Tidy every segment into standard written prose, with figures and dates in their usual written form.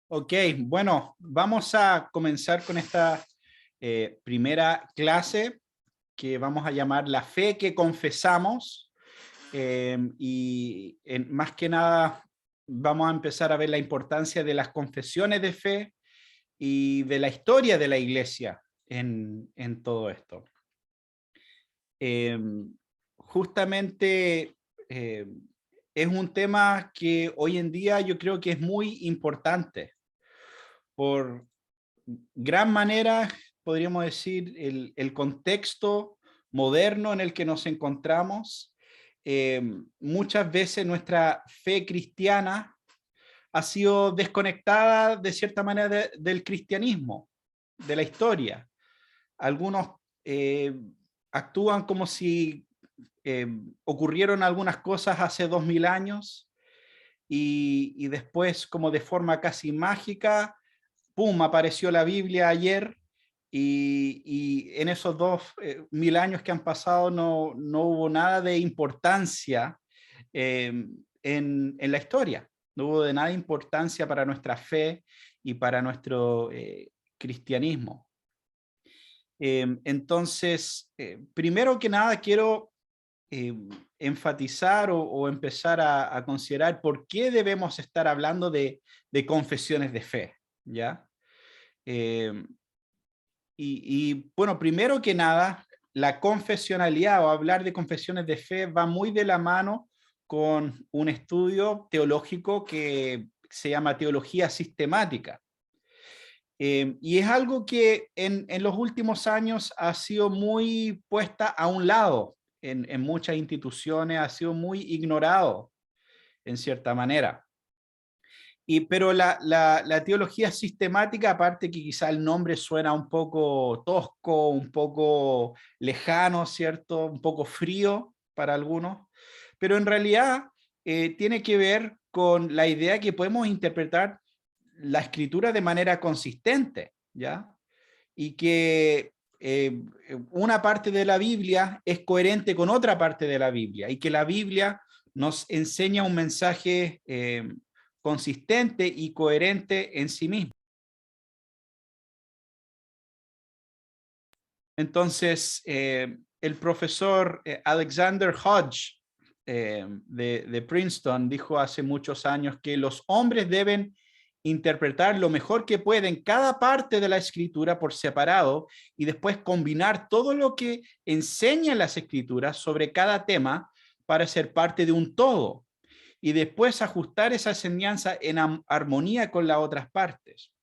Ok, bueno, vamos a comenzar con esta primera clase que vamos a llamar La fe que confesamos. Más que nada vamos a empezar a ver la importancia de las confesiones de fe y de la historia de la iglesia en todo esto. Eh, Justamente es un tema que hoy en día yo creo que es muy importante por gran manera, podríamos decir, el contexto moderno en el que nos encontramos. Muchas veces nuestra fe cristiana ha sido desconectada de cierta manera del cristianismo, de la historia. Algunos eh, actúan como si ocurrieron algunas cosas hace 2000 años y después, como de forma casi mágica, ¡pum!, apareció la Biblia ayer y en esos 2000 años que han pasado no hubo nada de importancia en la historia. No hubo de nada de importancia para nuestra fe y para nuestro cristianismo. Entonces, primero que nada quiero enfatizar o empezar a considerar por qué debemos estar hablando de confesiones de fe, ¿ya? Eh, bueno, primero que nada, la confesionalidad o hablar de confesiones de fe va muy de la mano con un estudio teológico que se llama teología sistemática. Y es algo que en los últimos años ha sido muy puesta a un lado en muchas instituciones, ha sido muy ignorado en cierta manera. Pero la teología sistemática, aparte que quizá el nombre suena un poco tosco, un poco lejano, ¿cierto? Un poco frío para algunos, pero en realidad tiene que ver con la idea que podemos interpretar la escritura de manera consistente, ¿ya? Y que una parte de la Biblia es coherente con otra parte de la Biblia y que la Biblia nos enseña un mensaje consistente y coherente en sí mismo. Entonces, el profesor Alexander Hodge de Princeton dijo hace muchos años que los hombres deben interpretar lo mejor que pueden cada parte de la escritura por separado y después combinar todo lo que enseñan las escrituras sobre cada tema para ser parte de un todo y después ajustar esa enseñanza en armonía con las otras partes.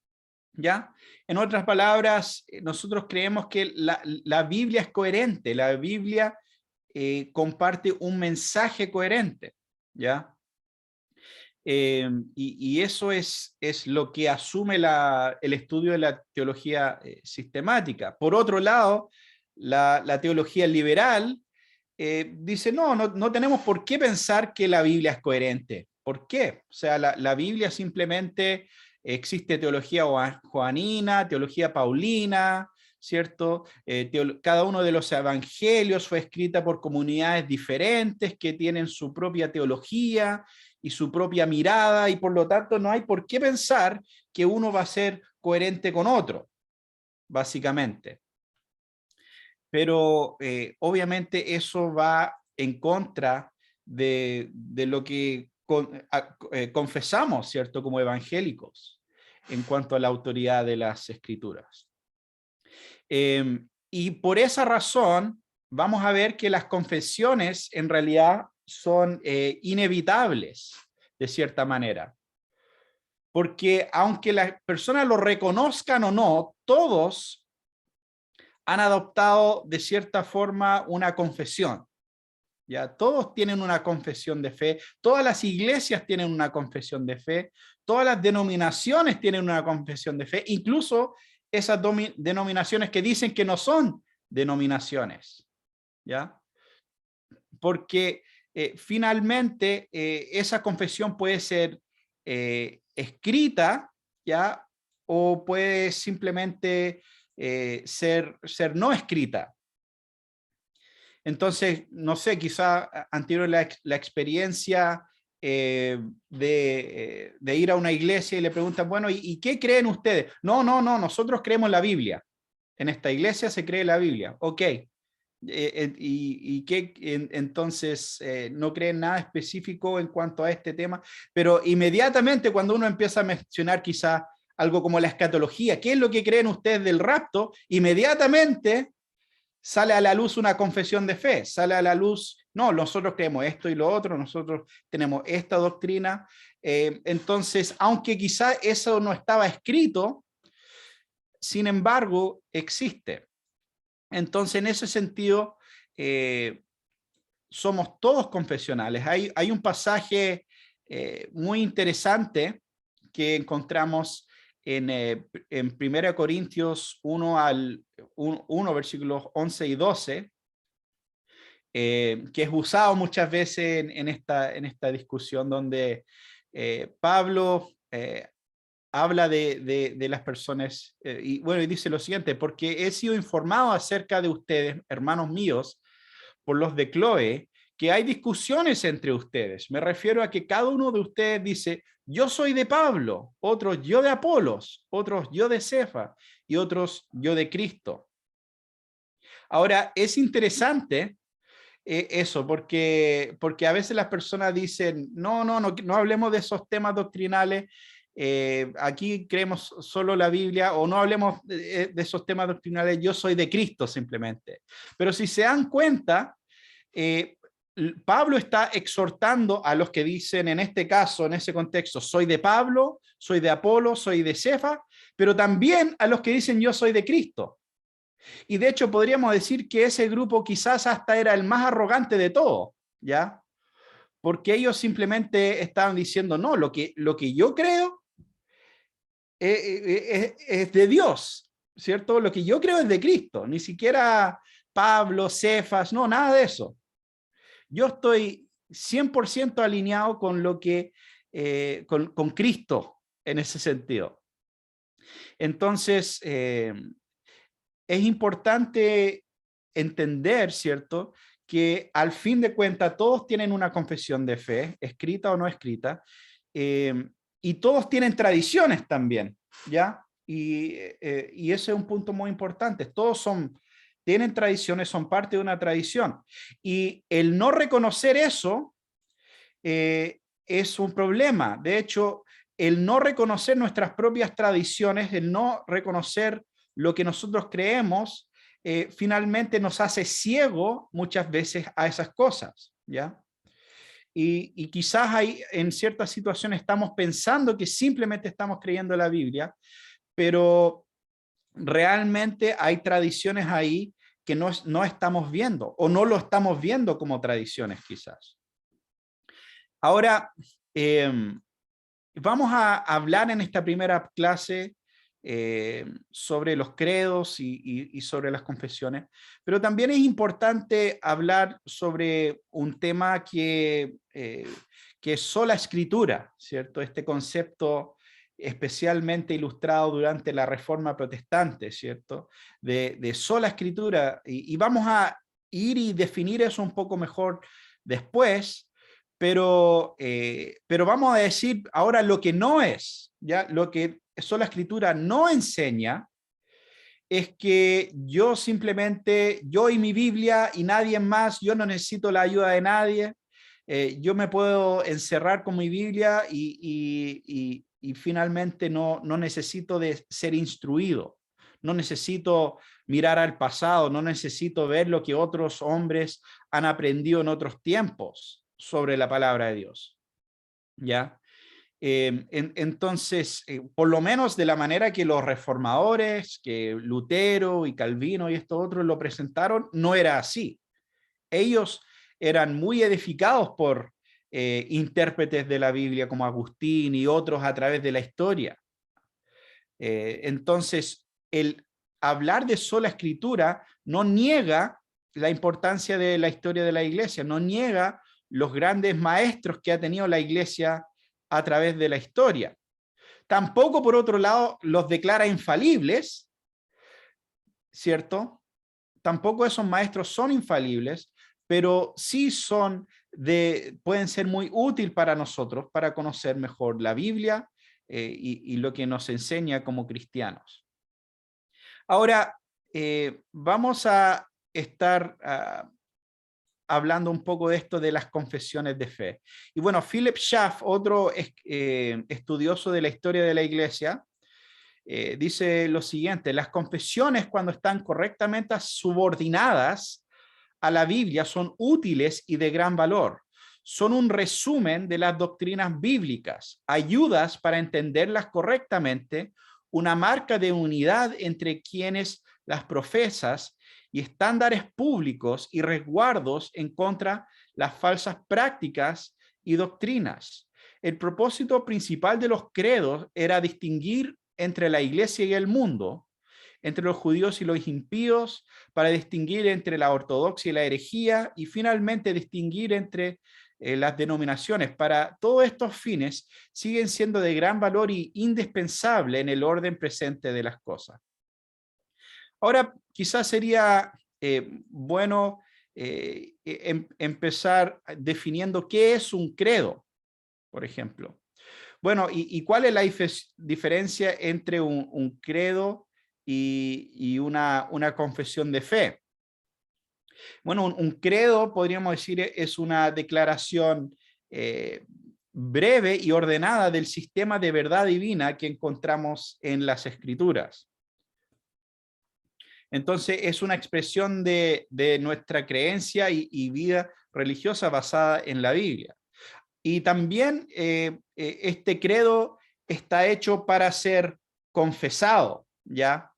¿Ya? En otras palabras, nosotros creemos que la Biblia es coherente, la Biblia comparte un mensaje coherente, ¿ya? Y eso es lo que asume el estudio de la teología sistemática. Por otro lado, la teología liberal dice, no tenemos por qué pensar que la Biblia es coherente. ¿Por qué? O sea, la Biblia simplemente existe teología joanina, teología paulina, ¿cierto? Cada uno de los evangelios fue escrita por comunidades diferentes que tienen su propia teología y su propia mirada, y por lo tanto no hay por qué pensar que uno va a ser coherente con otro, básicamente. Pero obviamente eso va en contra de lo que confesamos, ¿cierto?, como evangélicos en cuanto a la autoridad de las escrituras. Y por esa razón vamos a ver que las confesiones en realidad son inevitables de cierta manera. Porque aunque las personas lo reconozcan o no, todos han adoptado de cierta forma una confesión. ¿Ya? Todos tienen una confesión de fe, todas las iglesias tienen una confesión de fe, todas las denominaciones tienen una confesión de fe, incluso esas denominaciones que dicen que no son denominaciones, ¿ya? Porque finalmente esa confesión puede ser escrita, ¿ya? O puede simplemente ser no escrita. Entonces, no sé, quizá han tenido la experiencia de ir a una iglesia y le preguntan, bueno, ¿y qué creen ustedes? No, nosotros creemos la Biblia. En esta iglesia se cree la Biblia. Ok. Entonces no creen nada específico en cuanto a este tema, pero inmediatamente cuando uno empieza a mencionar quizá algo como la escatología, ¿qué es lo que creen ustedes del rapto? Inmediatamente sale a la luz una confesión de fe, sale a la luz, no, nosotros creemos esto y lo otro, nosotros tenemos esta doctrina. Entonces, aunque quizá eso no estaba escrito, sin embargo, existe. Entonces, en ese sentido, somos todos confesionales. Hay un pasaje muy interesante que encontramos en 1 Corintios 1, versículos 11 y 12, que es usado muchas veces en esta discusión donde Pablo habla de las personas, y bueno, y dice lo siguiente: porque he sido informado acerca de ustedes, hermanos míos, por los de Chloe, que hay discusiones entre ustedes. Me refiero a que cada uno de ustedes dice, yo soy de Pablo, otros yo de Apolos, otros yo de Cefa, y otros yo de Cristo. Ahora, es interesante eso, porque a veces las personas dicen, no hablemos de esos temas doctrinales, aquí creemos solo la Biblia, o no hablemos de esos temas doctrinales, yo soy de Cristo simplemente. Pero si se dan cuenta, Pablo está exhortando a los que dicen, en este caso, en ese contexto, soy de Pablo, soy de Apolo, soy de Cefa, pero también a los que dicen yo soy de Cristo. Y de hecho podríamos decir que ese grupo quizás hasta era el más arrogante de todos, ¿ya? Porque ellos simplemente estaban diciendo, no, lo que yo creo es de Dios, ¿cierto? Lo que yo creo es de Cristo, ni siquiera Pablo, Cefas, no, nada de eso. Yo estoy 100% alineado con lo que, con Cristo en ese sentido. Entonces, es importante entender, ¿cierto?, que al fin de cuentas todos tienen una confesión de fe, escrita o no escrita, y todos tienen tradiciones también, ¿ya? Y ese es un punto muy importante. Todos tienen tradiciones, son parte de una tradición. Y el no reconocer eso es un problema. De hecho, el no reconocer nuestras propias tradiciones, el no reconocer lo que nosotros creemos, finalmente nos hace ciego muchas veces a esas cosas, ¿ya? Y quizás ahí, en ciertas situaciones estamos pensando que simplemente estamos creyendo la Biblia, pero realmente hay tradiciones ahí que no estamos viendo, o no lo estamos viendo como tradiciones quizás. Ahora, vamos a hablar en esta primera clase sobre los credos y sobre las confesiones, pero también es importante hablar sobre un tema que es sola escritura, ¿cierto? Este concepto especialmente ilustrado durante la Reforma Protestante, ¿cierto? De sola escritura, y vamos a ir y definir eso un poco mejor después, pero vamos a decir ahora lo que no es, ¿ya? Lo que sola escritura no enseña es que yo simplemente, yo y mi Biblia y nadie más, yo no necesito la ayuda de nadie, yo me puedo encerrar con mi Biblia y finalmente no necesito de ser instruido, no necesito mirar al pasado, no necesito ver lo que otros hombres han aprendido en otros tiempos sobre la palabra de Dios, ¿ya? Entonces, por lo menos de la manera que los reformadores, que Lutero y Calvino y estos otros lo presentaron, no era así. Ellos eran muy edificados por intérpretes de la Biblia como Agustín y otros a través de la historia. Entonces, el hablar de sola escritura no niega la importancia de la historia de la iglesia, no niega los grandes maestros que ha tenido la iglesia a través de la historia. Tampoco, por otro lado, los declara infalibles, ¿cierto? Tampoco esos maestros son infalibles, pero sí son pueden ser muy útil para nosotros para conocer mejor la Biblia y lo que nos enseña como cristianos. Ahora, vamos a estar hablando un poco de esto de las confesiones de fe. Y bueno, Philip Schaff, otro estudioso de la historia de la Iglesia, dice lo siguiente: las confesiones, cuando están correctamente subordinadas a la Biblia, son útiles y de gran valor. Son un resumen de las doctrinas bíblicas, ayudas para entenderlas correctamente, una marca de unidad entre quienes las profesas y estándares públicos y resguardos en contra de las falsas prácticas y doctrinas. El propósito principal de los credos era distinguir entre la iglesia y el mundo, entre los judíos y los impíos, para distinguir entre la ortodoxia y la herejía, y finalmente distinguir entre las denominaciones. Para todos estos fines siguen siendo de gran valor y indispensable en el orden presente de las cosas. Ahora, quizás sería bueno empezar definiendo qué es un credo, por ejemplo. Bueno, ¿y cuál es la diferencia entre un credo y una confesión de fe? Bueno, un credo, podríamos decir, es una declaración breve y ordenada del sistema de verdad divina que encontramos en las Escrituras. Entonces, es una expresión de nuestra creencia y vida religiosa basada en la Biblia. Y también este credo está hecho para ser confesado, ¿ya?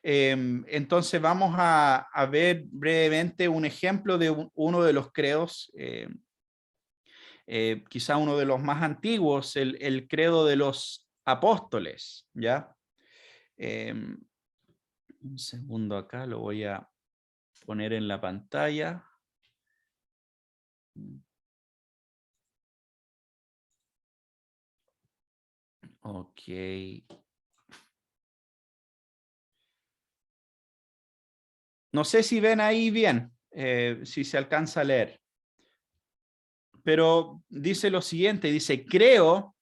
Entonces vamos a ver brevemente un ejemplo de uno de los credos, quizá uno de los más antiguos, el credo de los apóstoles, ¿ya? Un segundo acá, lo voy a poner en la pantalla. Ok. No sé si ven ahí bien, si se alcanza a leer. Pero dice lo siguiente, dice: creo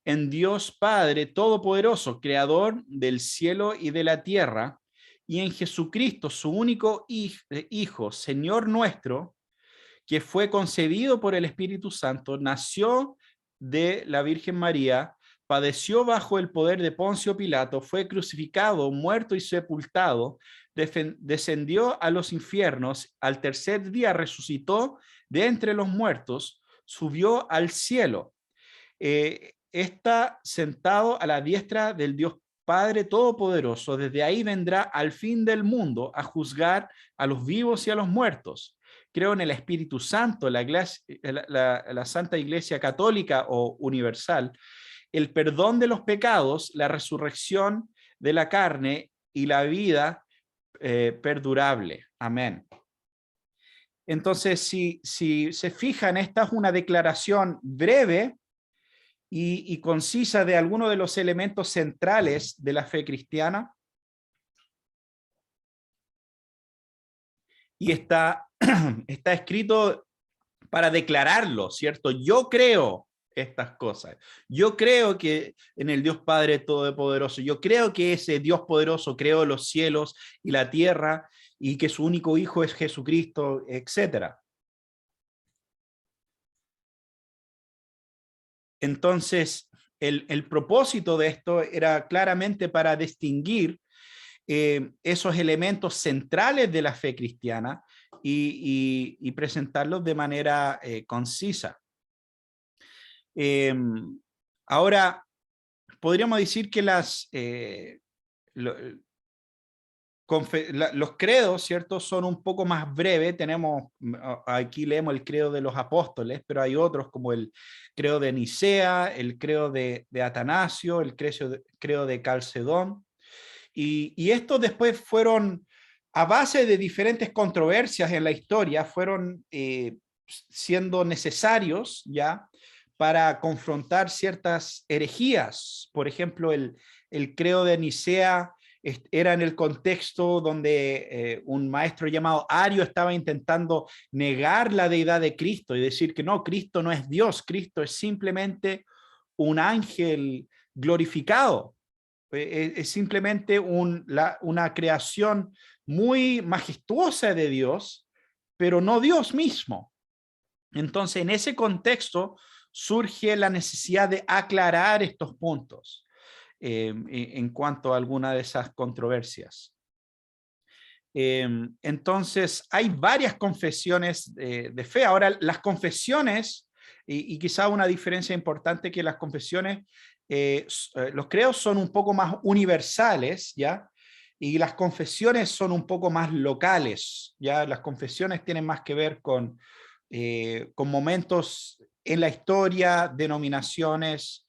en Dios Padre Todopoderoso, Creador del cielo y de la tierra, y en Jesucristo, su único Hijo, Señor nuestro, que fue concebido por el Espíritu Santo, nació de la Virgen María, padeció bajo el poder de Poncio Pilato, fue crucificado, muerto y sepultado, descendió a los infiernos, al tercer día resucitó de entre los muertos, subió al cielo. Está sentado a la diestra del Dios Padre Todopoderoso. Desde ahí vendrá al fin del mundo a juzgar a los vivos y a los muertos. Creo en el Espíritu Santo, la Santa Iglesia Católica o Universal, el perdón de los pecados, la resurrección de la carne y la vida perdurable. Amén. Entonces, si se fijan, esta es una declaración breve y concisa de algunos de los elementos centrales de la fe cristiana. Y está escrito para declararlo, ¿cierto? Yo creo estas cosas. Yo creo que en el Dios Padre Todopoderoso. Yo creo que ese Dios poderoso creó los cielos y la tierra y que su único hijo es Jesucristo, etc. Entonces, el propósito de esto era claramente para distinguir esos elementos centrales de la fe cristiana y presentarlos de manera concisa. Ahora, podríamos decir que los credos, ¿cierto?, son un poco más breves. Aquí leemos el credo de los apóstoles, pero hay otros como el credo de Nicea, el credo de Atanasio, el credo de Calcedón. Y estos después fueron, a base de diferentes controversias en la historia, fueron siendo necesarios ya para confrontar ciertas herejías. Por ejemplo, el credo de Nicea era en el contexto donde un maestro llamado Ario estaba intentando negar la deidad de Cristo y decir que no, Cristo no es Dios, Cristo es simplemente un ángel glorificado. Es simplemente una creación muy majestuosa de Dios, pero no Dios mismo. Entonces, en ese contexto surge la necesidad de aclarar estos puntos en cuanto a alguna de esas controversias. Entonces, hay varias confesiones de fe. Ahora, las confesiones, y quizá una diferencia importante que las confesiones, los credos son un poco más universales, ¿ya? Y las confesiones son un poco más locales, ¿ya? Las confesiones tienen más que ver con momentos en la historia, denominaciones,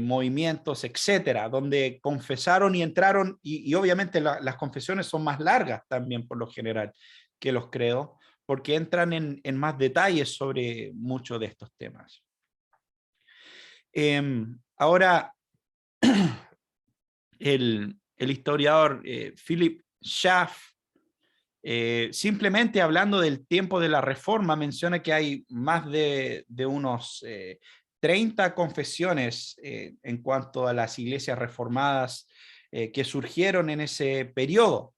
movimientos, etcétera, donde confesaron y entraron, y obviamente las confesiones son más largas también por lo general que los credos, porque entran en más detalles sobre muchos de estos temas. Ahora, el historiador Philip Schaff, simplemente hablando del tiempo de la Reforma, menciona que hay más de unos 30 confesiones en cuanto a las iglesias reformadas que surgieron en ese periodo,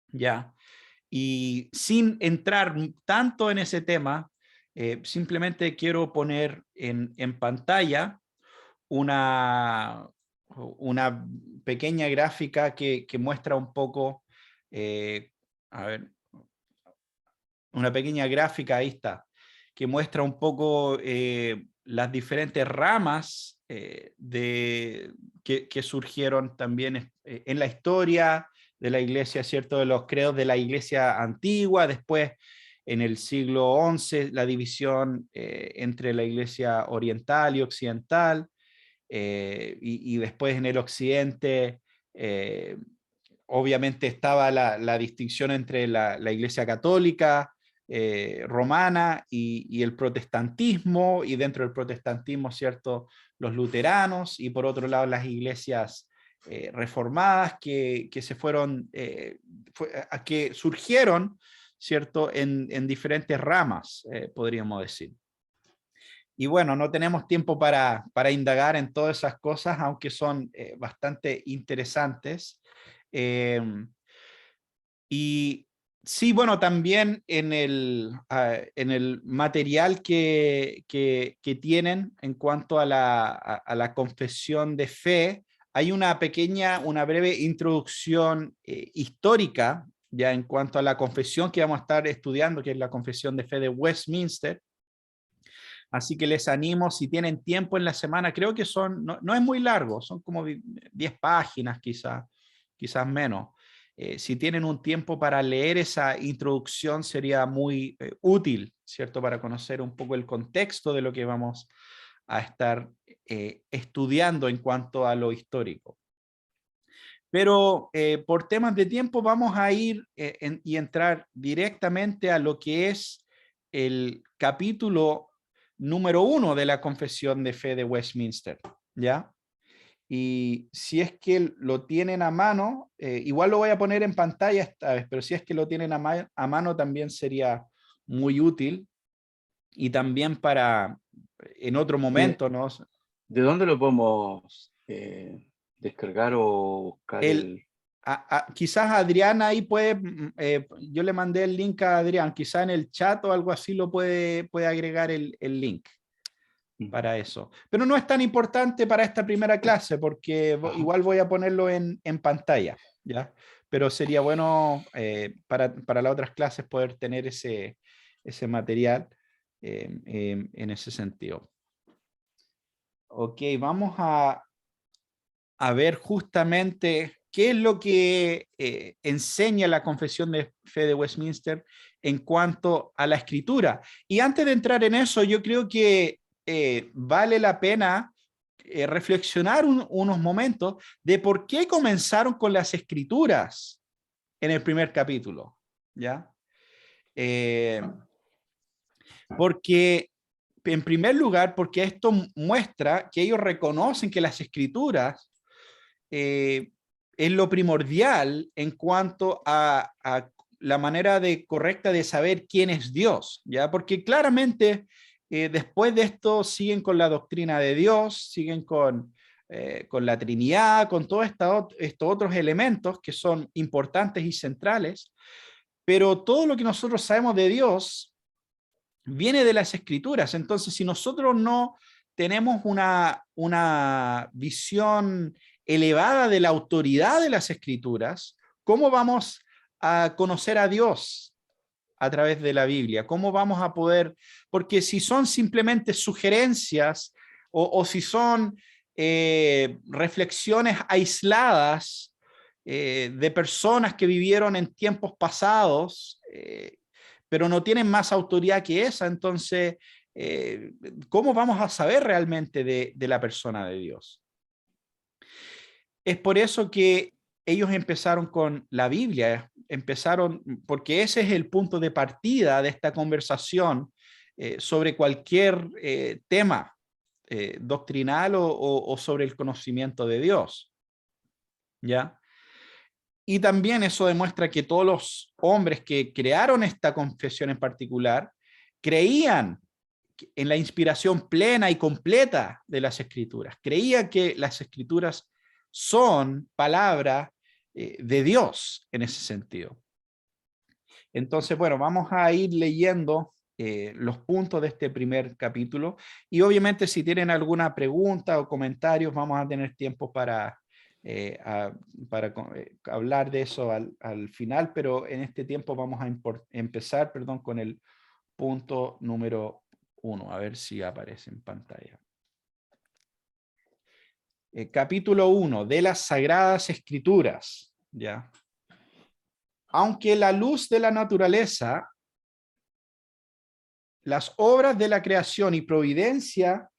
¿ya? Y sin entrar tanto en ese tema, simplemente quiero poner en pantalla una pequeña gráfica que muestra un poco, a ver, una pequeña gráfica, ahí está, que muestra un poco las diferentes ramas que surgieron también en la historia de la iglesia, ¿cierto? De los credos de la iglesia antigua, después en el siglo XI, la división entre la iglesia oriental y occidental, y después en el occidente, obviamente estaba la distinción entre la iglesia católica, romana y el protestantismo, y dentro del protestantismo, ¿cierto?, los luteranos, y por otro lado las iglesias reformadas que se fueron, que surgieron, ¿cierto?, en diferentes ramas, podríamos decir. Y bueno, no tenemos tiempo para indagar en todas esas cosas, aunque son bastante interesantes. Y sí, bueno, también en el material que tienen en cuanto a la confesión de fe, hay una breve introducción histórica, ya en cuanto a la confesión que vamos a estar estudiando, que es la confesión de fe de Westminster. Así que les animo, si tienen tiempo en la semana, creo que no es muy largo, son como 10 páginas quizás menos. Si tienen un tiempo para leer esa introducción sería muy útil, ¿cierto? Para conocer un poco el contexto de lo que vamos a estar estudiando en cuanto a lo histórico. Pero por temas de tiempo vamos a ir y entrar directamente a lo que es el capítulo número 1 de la Confesión de Fe de Westminster, ¿ya? Y si es que lo tienen a mano, igual lo voy a poner en pantalla esta vez, pero si es que lo tienen a mano también sería muy útil, y también para en otro momento, ¿no? ¿De dónde lo podemos descargar o buscar El, quizás Adrián ahí puede, yo le mandé el link a Adrián, quizás en el chat o algo así lo puede agregar el link para eso. Pero no es tan importante para esta primera clase, porque igual voy a ponerlo en pantalla, ¿ya? Pero sería bueno para las otras clases poder tener ese material en ese sentido. Ok, vamos a ver justamente qué es lo que enseña la Confesión de Fe de Westminster en cuanto a la escritura. Y antes de entrar en eso, yo creo que vale la pena reflexionar unos momentos de por qué comenzaron con las escrituras en el primer capítulo, ¿ya? Porque, en primer lugar, porque esto muestra que ellos reconocen que las escrituras es lo primordial en cuanto a la manera correcta de saber quién es Dios, ¿ya? Porque claramente después de esto siguen con la doctrina de Dios, siguen con la Trinidad, con todos estos otros elementos que son importantes y centrales, pero todo lo que nosotros sabemos de Dios viene de las Escrituras. Entonces, si nosotros no tenemos una visión elevada de la autoridad de las Escrituras, ¿cómo vamos a conocer a Dios a través de la Biblia? ¿Cómo vamos a poder? Porque si son simplemente sugerencias o si son reflexiones aisladas de personas que vivieron en tiempos pasados, pero no tienen más autoridad que esa, entonces, ¿cómo vamos a saber realmente de la persona de Dios? Es por eso que ellos empezaron con la Biblia, porque ese es el punto de partida de esta conversación sobre cualquier tema doctrinal o sobre el conocimiento de Dios, ¿ya? Y también eso demuestra que todos los hombres que crearon esta confesión en particular creían en la inspiración plena y completa de las Escrituras. Creían que las Escrituras son palabra de Dios en ese sentido. Entonces, bueno, vamos a ir leyendo los puntos de este primer capítulo y obviamente si tienen alguna pregunta o comentarios vamos a tener tiempo para hablar de eso al final, pero en este tiempo vamos a empezar con el punto número 1, a ver si aparece en pantalla. Capítulo 1 de las Sagradas Escrituras, ¿ya? Aunque la luz de la naturaleza, las obras de la creación y providencia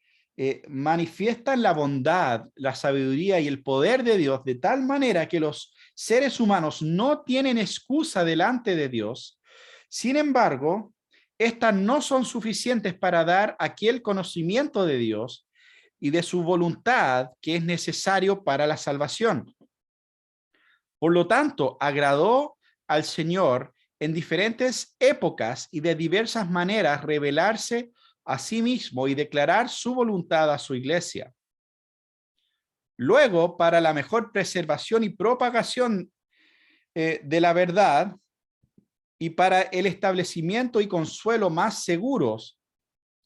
manifiestan la bondad, la sabiduría y el poder de Dios de tal manera que los seres humanos no tienen excusa delante de Dios. Sin embargo, estas no son suficientes para dar aquel conocimiento de Dios y de su voluntad que es necesario para la salvación. Por lo tanto, agradó al Señor en diferentes épocas y de diversas maneras revelarse a sí mismo y declarar su voluntad a su iglesia. Luego, para la mejor preservación y propagación de la verdad y para el establecimiento y consuelo más seguros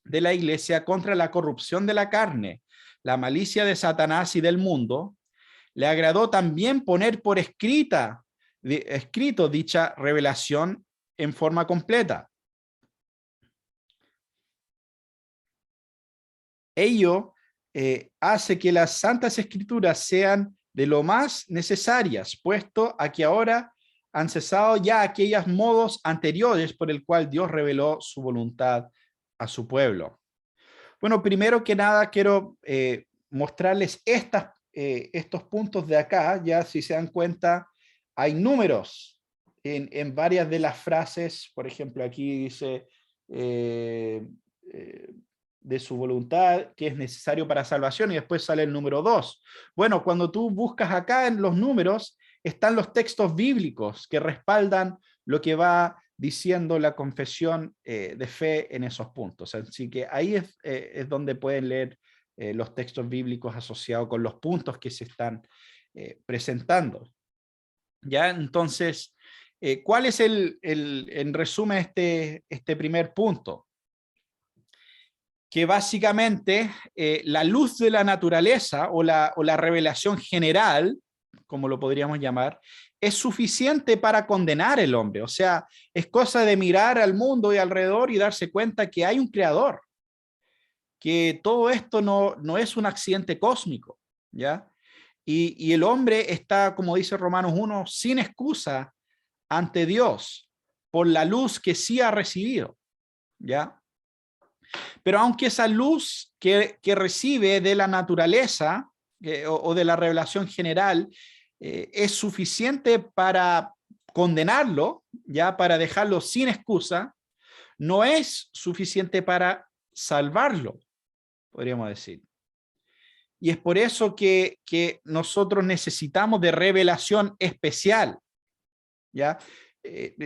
de la iglesia contra la corrupción de la carne, la malicia de Satanás y del mundo, le agradó también poner por escrito dicha revelación en forma completa. Ello hace que las Santas Escrituras sean de lo más necesarias, puesto a que ahora han cesado ya aquellos modos anteriores por el cual Dios reveló su voluntad a su pueblo. Bueno, primero que nada quiero mostrarles estos puntos de acá. Ya si se dan cuenta, hay números en varias de las frases. Por ejemplo, aquí dice de su voluntad que es necesario para salvación y después sale el número 2. Bueno, cuando tú buscas acá en los números, están los textos bíblicos que respaldan lo que va diciendo la confesión de fe en esos puntos. Así que ahí es donde pueden leer los textos bíblicos asociados con los puntos que se están presentando. ¿Ya? Entonces, ¿cuál es en resumen este primer punto? Que básicamente la luz de la naturaleza o la revelación general, como lo podríamos llamar, es suficiente para condenar al hombre. O sea, es cosa de mirar al mundo y alrededor y darse cuenta que hay un creador, que todo esto no es un accidente cósmico, ¿ya? Y el hombre está, como dice Romanos 1, sin excusa ante Dios por la luz que sí ha recibido, ¿ya? Pero aunque esa luz que recibe de la naturaleza o de la revelación general es suficiente para condenarlo, ya para dejarlo sin excusa, no es suficiente para salvarlo, podríamos decir. Y es por eso que nosotros necesitamos de revelación especial, ¿ya?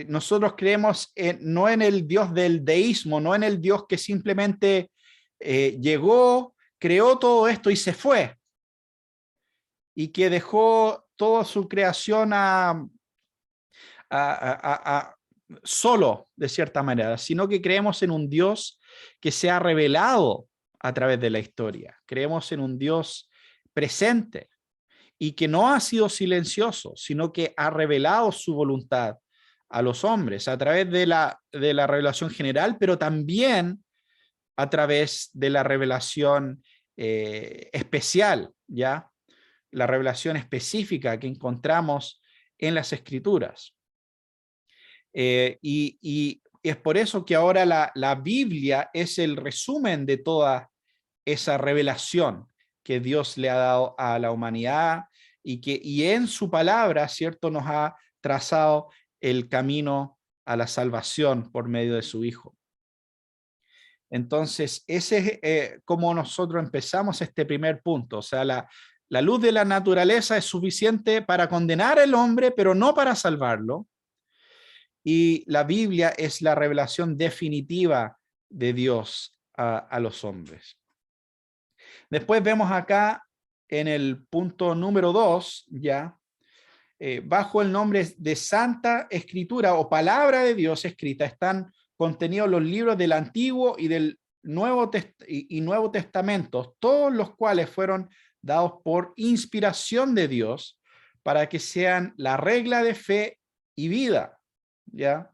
Nosotros creemos no en el Dios del deísmo, no en el Dios que simplemente llegó, creó todo esto y se fue, y que dejó toda su creación solo, de cierta manera, sino que creemos en un Dios que se ha revelado a través de la historia. Creemos en un Dios presente y que no ha sido silencioso, sino que ha revelado su voluntad a los hombres a través de la revelación general, pero también a través de la revelación especial, ¿ya? La revelación específica que encontramos en las Escrituras. Y es por eso que ahora la Biblia es el resumen de toda esa revelación que Dios le ha dado a la humanidad y en su palabra, ¿cierto?, nos ha trazado el camino a la salvación por medio de su Hijo. Entonces, ese es como nosotros empezamos este primer punto. O sea, la luz de la naturaleza es suficiente para condenar al hombre, pero no para salvarlo. Y la Biblia es la revelación definitiva de Dios a los hombres. Después vemos acá en el punto número 2, ya, bajo el nombre de Santa Escritura o Palabra de Dios escrita, están contenidos los libros del Antiguo y del Nuevo Testamento, todos los cuales fueron dados por inspiración de Dios para que sean la regla de fe y vida, ¿ya?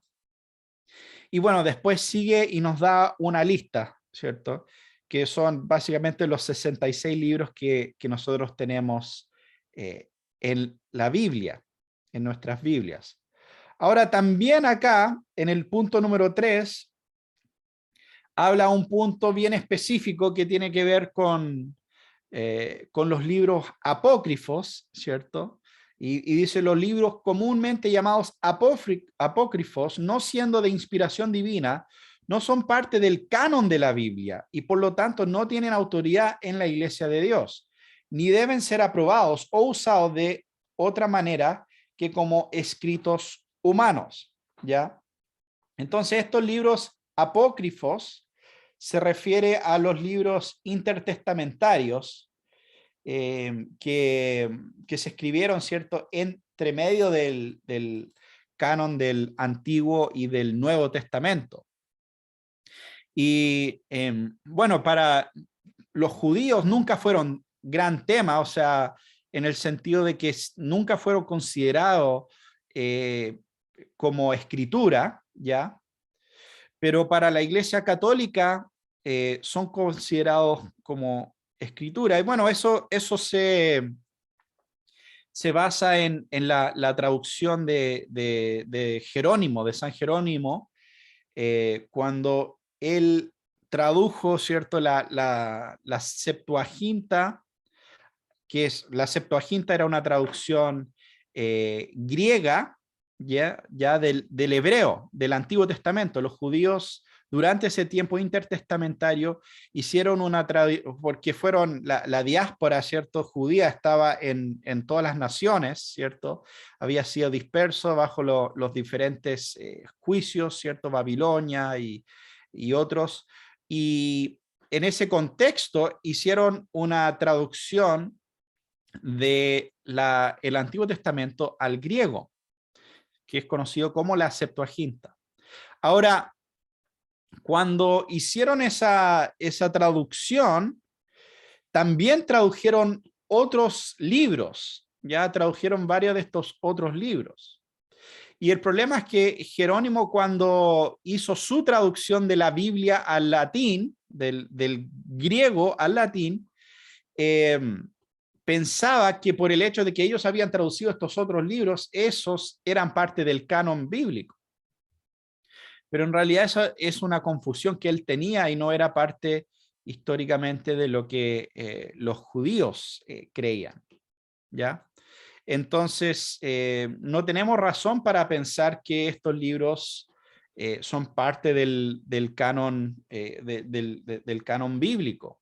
Y bueno, después sigue y nos da una lista, ¿cierto? Que son básicamente los 66 libros que nosotros tenemos en la Biblia, en nuestras Biblias. Ahora también acá, en el punto número 3, habla un punto bien específico que tiene que ver con los libros apócrifos, ¿cierto? Y dice los libros comúnmente llamados apócrifos, no siendo de inspiración divina, no son parte del canon de la Biblia y por lo tanto no tienen autoridad en la Iglesia de Dios, ni deben ser aprobados o usados de otra manera que como escritos humanos, ¿ya? Entonces estos libros apócrifos se refiere a los libros intertestamentarios que se escribieron, ¿cierto?, entre medio del canon del Antiguo y del Nuevo Testamento. Y bueno, para los judíos nunca fueron gran tema, o sea, en el sentido de que nunca fueron considerados como escritura, ¿ya? Pero para la Iglesia Católica son considerados como escritura. Y bueno, eso se basa en la traducción de Jerónimo, de San Jerónimo, cuando él tradujo, ¿cierto?, la Septuaginta, la Septuaginta era una traducción griega, ya del hebreo, del Antiguo Testamento. Los judíos durante ese tiempo intertestamentario hicieron porque fueron la diáspora, ¿cierto?, judía estaba en todas las naciones, ¿cierto? Había sido disperso bajo los diferentes juicios, ¿cierto? Babilonia y otros. Y en ese contexto hicieron una traducción el Antiguo Testamento al griego, que es conocido como la Septuaginta. Ahora, cuando hicieron esa traducción, también tradujeron otros libros, ya tradujeron varios de estos otros libros. Y el problema es que Jerónimo, cuando hizo su traducción de la Biblia al latín, del griego al latín, pensaba que por el hecho de que ellos habían traducido estos otros libros, esos eran parte del canon bíblico. Pero en realidad esa es una confusión que él tenía y no era parte históricamente de lo que los judíos creían, ¿ya? Entonces, no tenemos razón para pensar que estos libros son parte del canon, del canon bíblico,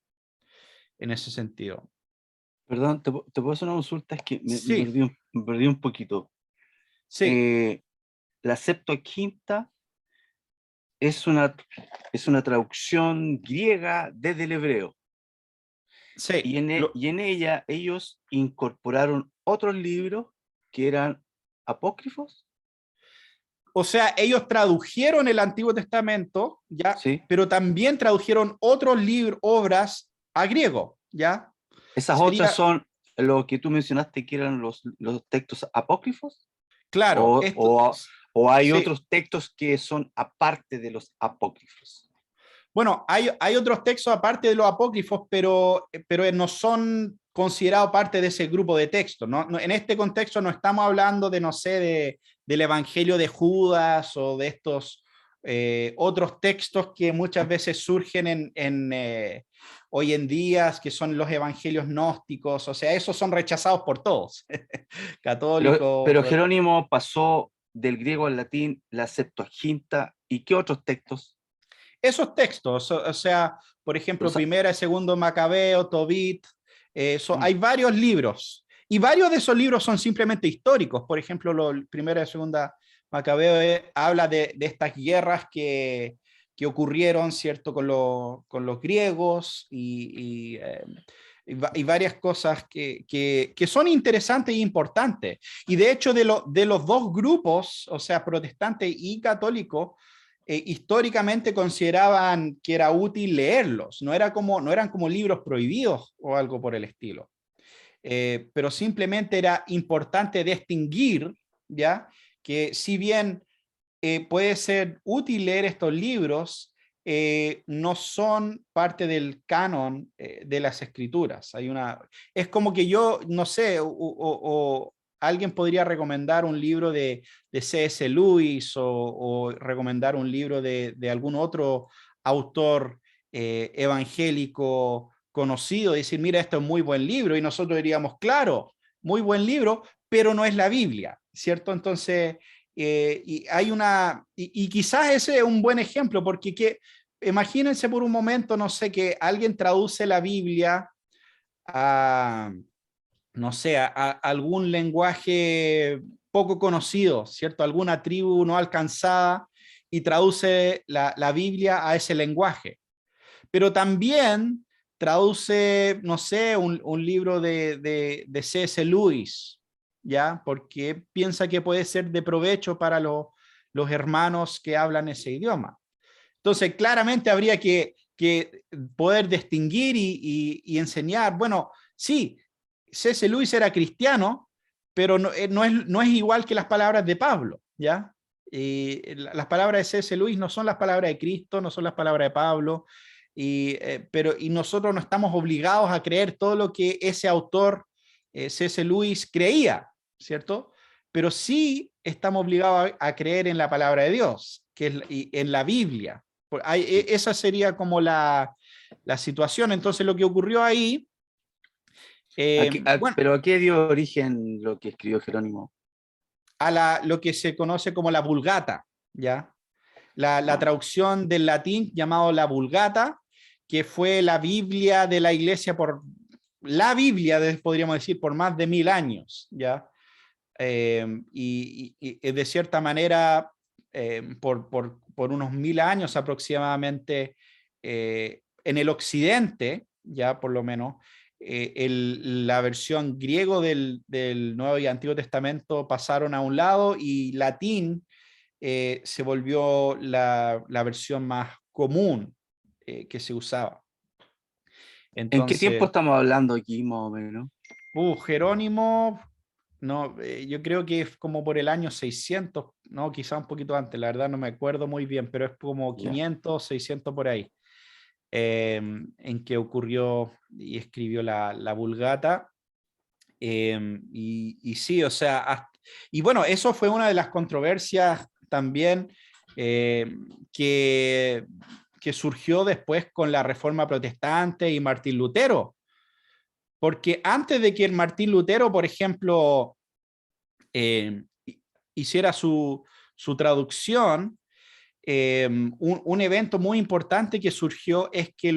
en ese sentido. Perdón, ¿te puedo hacer una consulta? Es que Sí, me perdí un poquito. sí, La Septuaginta es una traducción griega desde el hebreo. sí. Y en ella ellos incorporaron otros libros que eran apócrifos, O sea, ellos tradujeron el Antiguo Testamento, ¿ya? ¿sí? Pero también tradujeron otros libros, obras a griego, ¿ya? Esas otras Sería, son lo que tú mencionaste que eran los textos apócrifos, claro, o, esto, o, o hay sí. otros textos que son aparte de los apócrifos. Bueno, hay otros textos aparte de los apócrifos, pero no son considerados parte de ese grupo de textos, ¿no? En este contexto no estamos hablando de, no sé, del Evangelio de Judas o de estos otros textos que muchas veces surgen hoy en día, que son los evangelios gnósticos, o sea, esos son rechazados por todos, católicos, Pero Jerónimo pasó del griego al latín, la Septuaginta, ¿y qué otros textos? esos textos, o sea, por ejemplo, Los, Primera y Segundo Macabeo, Tobit, mm, hay varios libros y varios de esos libros son simplemente históricos. Por ejemplo, Primera y Segunda Macabeo habla de estas guerras que ocurrieron, ¿cierto?, con los griegos y varias cosas que son interesantes e importantes. Y de hecho, de los dos grupos, o sea, protestante y católico, históricamente consideraban que era útil leerlos, no eran como libros prohibidos o algo por el estilo. Pero simplemente era importante distinguir, ¿ya? Que si bien puede ser útil leer estos libros, no son parte del canon de las escrituras. Es como que yo, no sé, o alguien podría recomendar un libro de C.S. Lewis o recomendar un libro de algún otro autor evangélico conocido y decir, mira, esto es muy buen libro, y nosotros diríamos, claro, muy buen libro, pero no es la Biblia, ¿cierto? Entonces, y quizás ese es un buen ejemplo, porque imagínense por un momento, no sé, que alguien traduce la Biblia a, no sé, a algún lenguaje poco conocido, ¿cierto? Alguna tribu no alcanzada y traduce la Biblia a ese lenguaje. Pero también traduce, no sé, un libro de C.S. Lewis, ¿ya? Porque piensa que puede ser de provecho para los hermanos que hablan ese idioma. Entonces, claramente habría que poder distinguir y enseñar, bueno, sí, C.S. Lewis era cristiano, pero no es igual que las palabras de Pablo, ¿ya? Las palabras de C.S. Lewis no son las palabras de Cristo, no son las palabras de Pablo, y nosotros no estamos obligados a creer todo lo que ese autor, C.S. Lewis, creía, ¿cierto? Pero sí estamos obligados a creer en la palabra de Dios, que es en la Biblia. Esa sería como la situación. Entonces, lo que ocurrió ahí, bueno, ¿pero a qué dio origen lo que escribió Jerónimo? lo que se conoce como la Vulgata, ¿ya? La Ah, traducción del latín llamado la Vulgata, que fue la Biblia de la iglesia la Biblia, podríamos decir, por más de 1000 años, ¿ya? Y de cierta manera, por unos 1000 años aproximadamente, en el occidente, ya por lo menos, la versión griego del Nuevo y Antiguo Testamento pasaron a un lado y latín se volvió la versión más común que se usaba. ¿en qué tiempo Entonces, estamos hablando aquí, más o menos? Jerónimo, no, yo creo que es como por el año 600, no, quizá un poquito antes, la verdad no me acuerdo muy bien, pero es como Ya. 500, 600 por ahí, en que ocurrió y escribió la Vulgata. Y sí, o sea, y bueno, eso fue una de las controversias también eh, que, que surgió después con la Reforma Protestante y Martín Lutero, porque antes de que el Martín Lutero, por ejemplo, eh, hiciera su traducción, un evento muy importante que surgió es que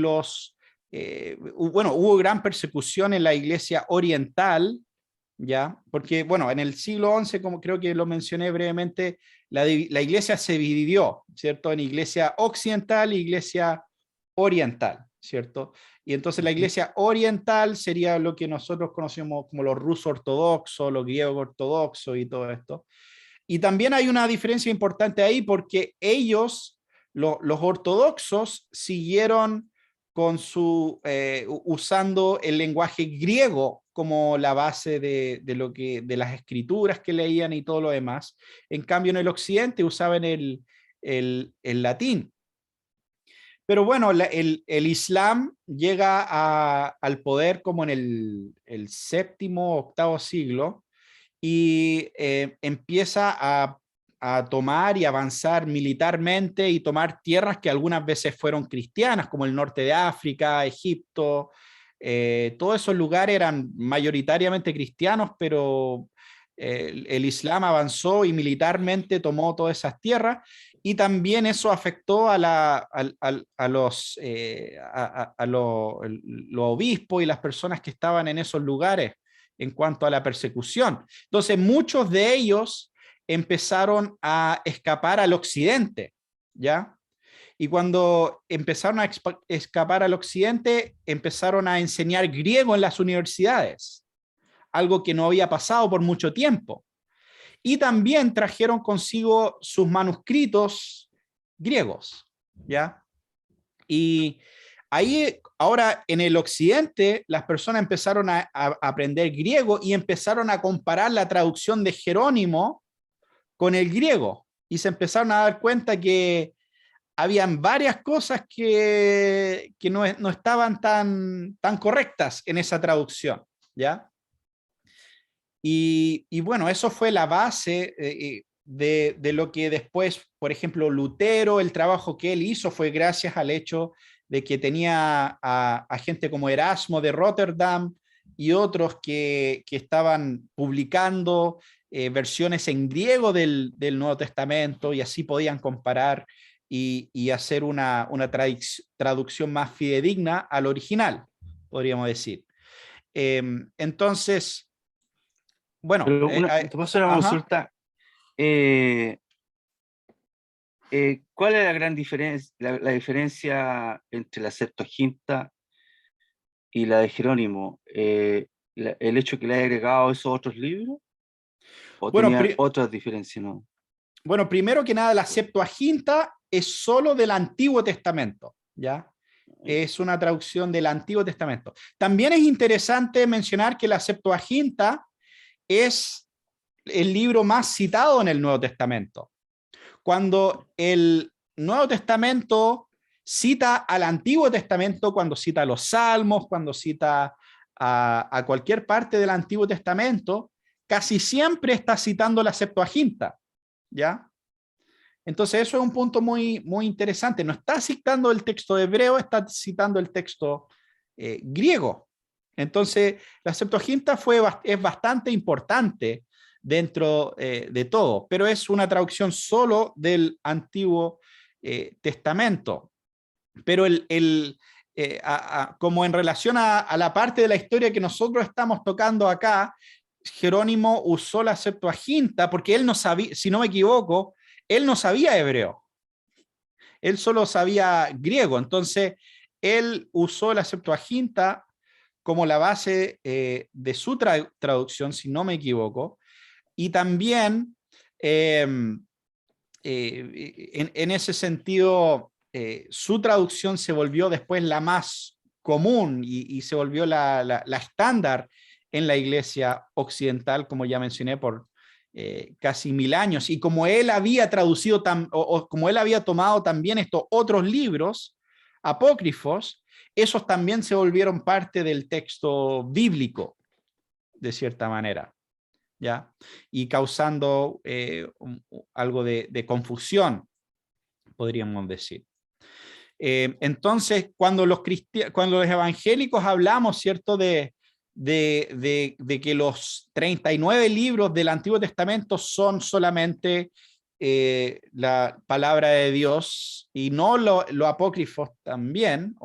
bueno, hubo gran persecución en la iglesia oriental, ¿ya? Porque, bueno, en el siglo XI, como creo que lo mencioné brevemente, la iglesia se dividió, ¿cierto? En iglesia occidental e iglesia oriental, ¿cierto? Y entonces la iglesia oriental sería lo que nosotros conocemos como los rusos ortodoxos, los griegos ortodoxos y todo esto. Y también hay una diferencia importante ahí porque ellos, los ortodoxos, siguieron con usando el lenguaje griego como la base de las escrituras que leían y todo lo demás. En cambio, en el occidente usaban el latín. Pero bueno, el Islam llega al poder como en el séptimo, octavo siglo, y empieza a tomar y avanzar militarmente y tomar tierras que algunas veces fueron cristianas, como el norte de África, Egipto. Todos esos lugares eran mayoritariamente cristianos, pero el Islam avanzó y militarmente tomó todas esas tierras, y también eso afectó a los obispos y las personas que estaban en esos lugares en cuanto a la persecución. Entonces, muchos de ellos empezaron a escapar al occidente, ¿ya? Y cuando empezaron a escapar al occidente, empezaron a enseñar griego en las universidades, algo que no había pasado por mucho tiempo. Y también trajeron consigo sus manuscritos griegos, ¿ya? Y ahí, ahora en el occidente, las personas empezaron a aprender griego y empezaron a comparar la traducción de Jerónimo con el griego. Y se empezaron a dar cuenta que habían varias cosas que no estaban tan correctas en esa traducción, ¿ya? Y bueno, eso fue la base de lo que después, por ejemplo, Lutero, el trabajo que él hizo fue gracias al hecho de que tenía a gente como Erasmo de Rotterdam y otros que estaban publicando versiones en griego del Nuevo Testamento, y así podían comparar y hacer una traducción más fidedigna al original, podríamos decir. Entonces, bueno, Pero te puedo hacer una ajá. consulta. Eh, ¿Cuál es la gran diferencia, la diferencia entre la Septuaginta y la de Jerónimo? ¿El hecho que le haya agregado esos otros libros? ¿O Bueno, tenían otras diferencias, no? bueno, primero que nada, la Septuaginta es solo del Antiguo Testamento, ¿ya? Es una traducción del Antiguo Testamento. También es interesante mencionar que la Septuaginta es el libro más citado en el Nuevo Testamento. Cuando el Nuevo Testamento cita al Antiguo Testamento, cuando cita los Salmos, cuando cita a cualquier parte del Antiguo Testamento, casi siempre está citando la Septuaginta, ¿ya? Entonces eso es un punto muy interesante. No está citando el texto hebreo, está citando el texto griego. Entonces la Septuaginta es bastante importante dentro de todo, pero es una traducción solo del Antiguo Testamento. Pero como en relación a la parte de la historia que nosotros estamos tocando acá, Jerónimo usó la Septuaginta porque él no sabía, si no me equivoco, él no sabía hebreo, él solo sabía griego. Entonces, él usó la Septuaginta como la base de su traducción, si no me equivoco, y también eh, en ese sentido, su traducción se volvió después la más común y se volvió la estándar en la iglesia occidental, como ya mencioné, por casi 1000 años. Y como él había traducido, o como él había tomado también estos otros libros apócrifos, esos también se volvieron parte del texto bíblico, de cierta manera. ¿Ya? Y causando algo de confusión, podríamos decir. Entonces, cuando cuando los evangélicos hablamos, ¿cierto?, de que los 39 libros del Antiguo Testamento son solamente la palabra de Dios y no los apócrifos también,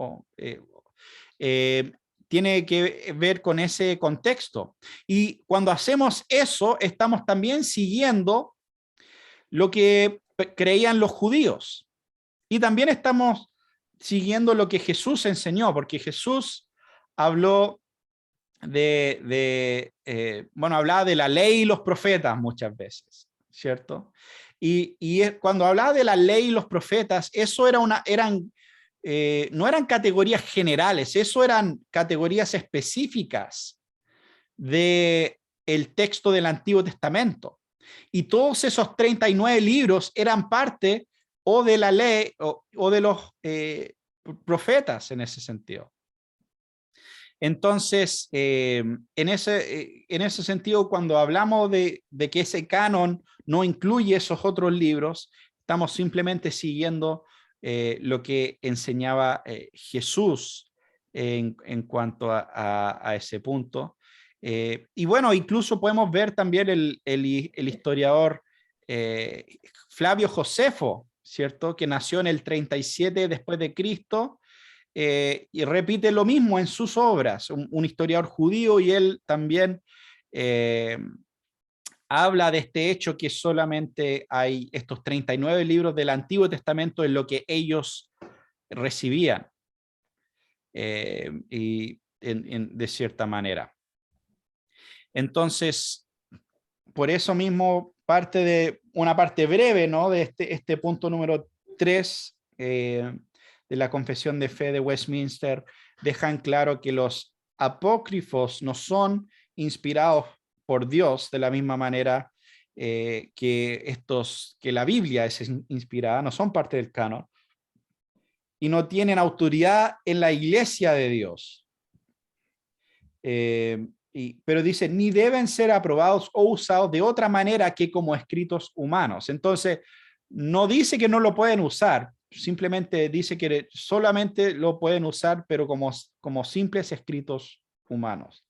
tiene que ver con ese contexto. Y cuando hacemos eso, estamos también siguiendo lo que creían los judíos. Y también estamos siguiendo lo que Jesús enseñó, porque Jesús habló hablaba de la ley y los profetas muchas veces, ¿cierto? Y cuando hablaba de la ley y los profetas, eso no eran categorías generales, eso eran categorías específicas del texto del Antiguo Testamento. Y todos esos 39 libros eran parte o de la ley o de los profetas en ese sentido. Entonces, en ese sentido, cuando hablamos de que ese canon no incluye esos otros libros, estamos simplemente siguiendo lo que enseñaba Jesús en cuanto a ese punto. Y bueno, incluso podemos ver también el historiador Flavio Josefo, ¿cierto? Que nació en el 37 después de Cristo, y repite lo mismo en sus obras, un historiador judío, y él también habla de este hecho que solamente hay estos 39 libros del Antiguo Testamento en lo que ellos recibían, y de cierta manera. Entonces, por eso mismo, una parte breve, ¿no?, de este punto número 3 de la Confesión de Fe de Westminster, dejan claro que los apócrifos no son inspirados por Dios de la misma manera que la Biblia es inspirada, no son parte del canon, y no tienen autoridad en la iglesia de Dios. Pero dice, ni deben ser aprobados o usados de otra manera que como escritos humanos. Entonces, no dice que no lo pueden usar, simplemente dice que solamente lo pueden usar, pero como simples escritos humanos.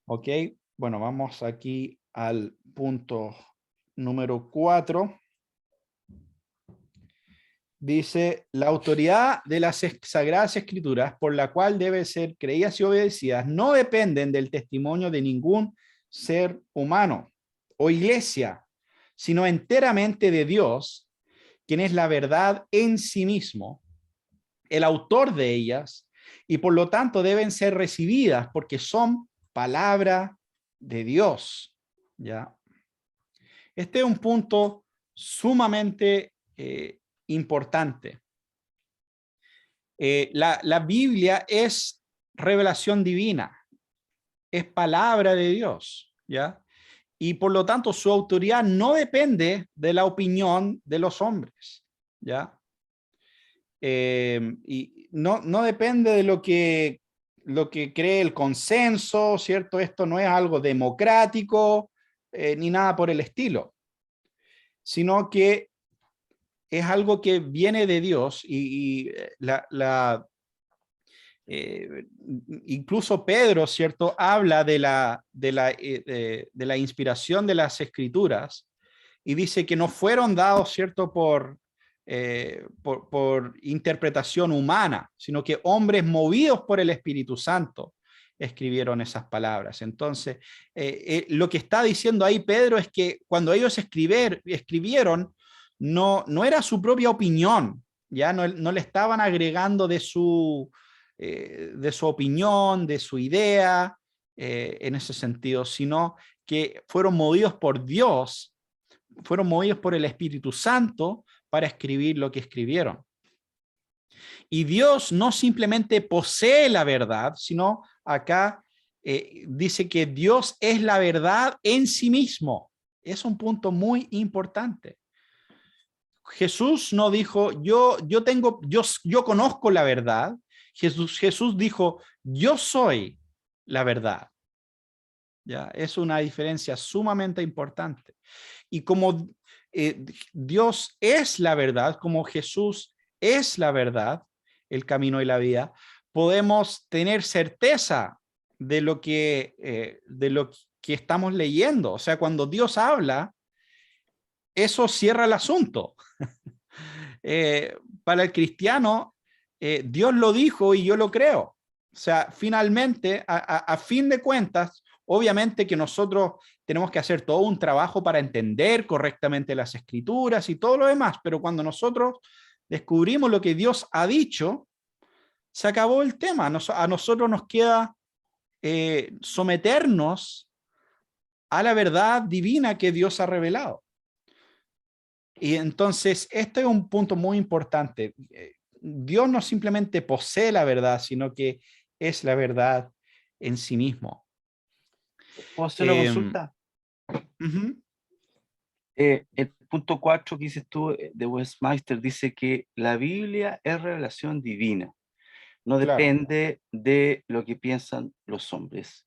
Ok, bueno, vamos aquí al punto número 4. Dice, la autoridad de las Sagradas Escrituras, por la cual deben ser creídas y obedecidas, no dependen del testimonio de ningún ser humano o iglesia, sino enteramente de Dios, quien es la verdad en sí mismo, el autor de ellas, y por lo tanto deben ser recibidas porque son palabra de Dios. ¿Ya? Este es un punto sumamente importante. La Biblia es revelación divina, es palabra de Dios, ¿ya? Y por lo tanto su autoridad no depende de la opinión de los hombres, ¿ya? Y no depende de lo que cree el consenso, ¿cierto? Esto no es algo democrático ni nada por el estilo, sino que es algo que viene de Dios incluso Pedro, ¿cierto?, habla de la inspiración de las Escrituras y dice que no fueron dados, ¿cierto?, por interpretación humana, sino que hombres movidos por el Espíritu Santo escribieron esas palabras. Entonces, lo que está diciendo ahí Pedro es que cuando ellos escribieron, no era su propia opinión, ya no le estaban agregando de su opinión, de su idea, en ese sentido, sino que fueron movidos por Dios, fueron movidos por el Espíritu Santo para escribir lo que escribieron. Y Dios no simplemente posee la verdad, sino acá dice que Dios es la verdad en sí mismo. Es un punto muy importante. Jesús no dijo, yo conozco la verdad. Jesús dijo, yo soy la verdad. ¿Ya? Es una diferencia sumamente importante. Y como Dios es la verdad, como Jesús es la verdad, el camino y la vida, podemos tener certeza de lo que estamos leyendo. O sea, cuando Dios habla, eso cierra el asunto. Para el cristiano, Dios lo dijo y yo lo creo. O sea, finalmente, a fin de cuentas, obviamente que nosotros tenemos que hacer todo un trabajo para entender correctamente las escrituras y todo lo demás, pero cuando nosotros descubrimos lo que Dios ha dicho, se acabó el tema. A nosotros nos queda someternos a la verdad divina que Dios ha revelado. Y entonces, este es un punto muy importante. Dios no simplemente posee la verdad, sino que es la verdad en sí mismo. ¿Puedo hacer una Eh, consulta? uh-huh. El punto 4 que dices tú de Westminster dice que la Biblia es revelación divina, no Claro, depende de lo que piensan los hombres.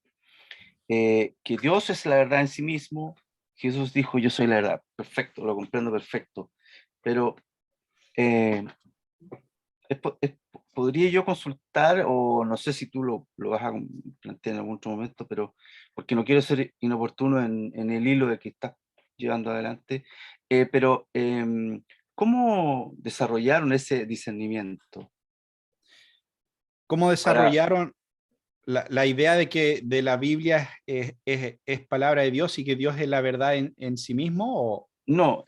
Que Dios es la verdad en sí mismo. Jesús dijo, yo soy la verdad. Perfecto, lo comprendo perfecto. Pero eh, podría yo consultar, o no sé si tú lo vas a plantear en algún otro momento, pero porque no quiero ser inoportuno en el hilo de que estás llevando adelante, pero ¿cómo desarrollaron ese discernimiento? ¿cómo Para, desarrollaron la idea de que de la Biblia es palabra de Dios y que Dios es la verdad en sí mismo? ¿O? no,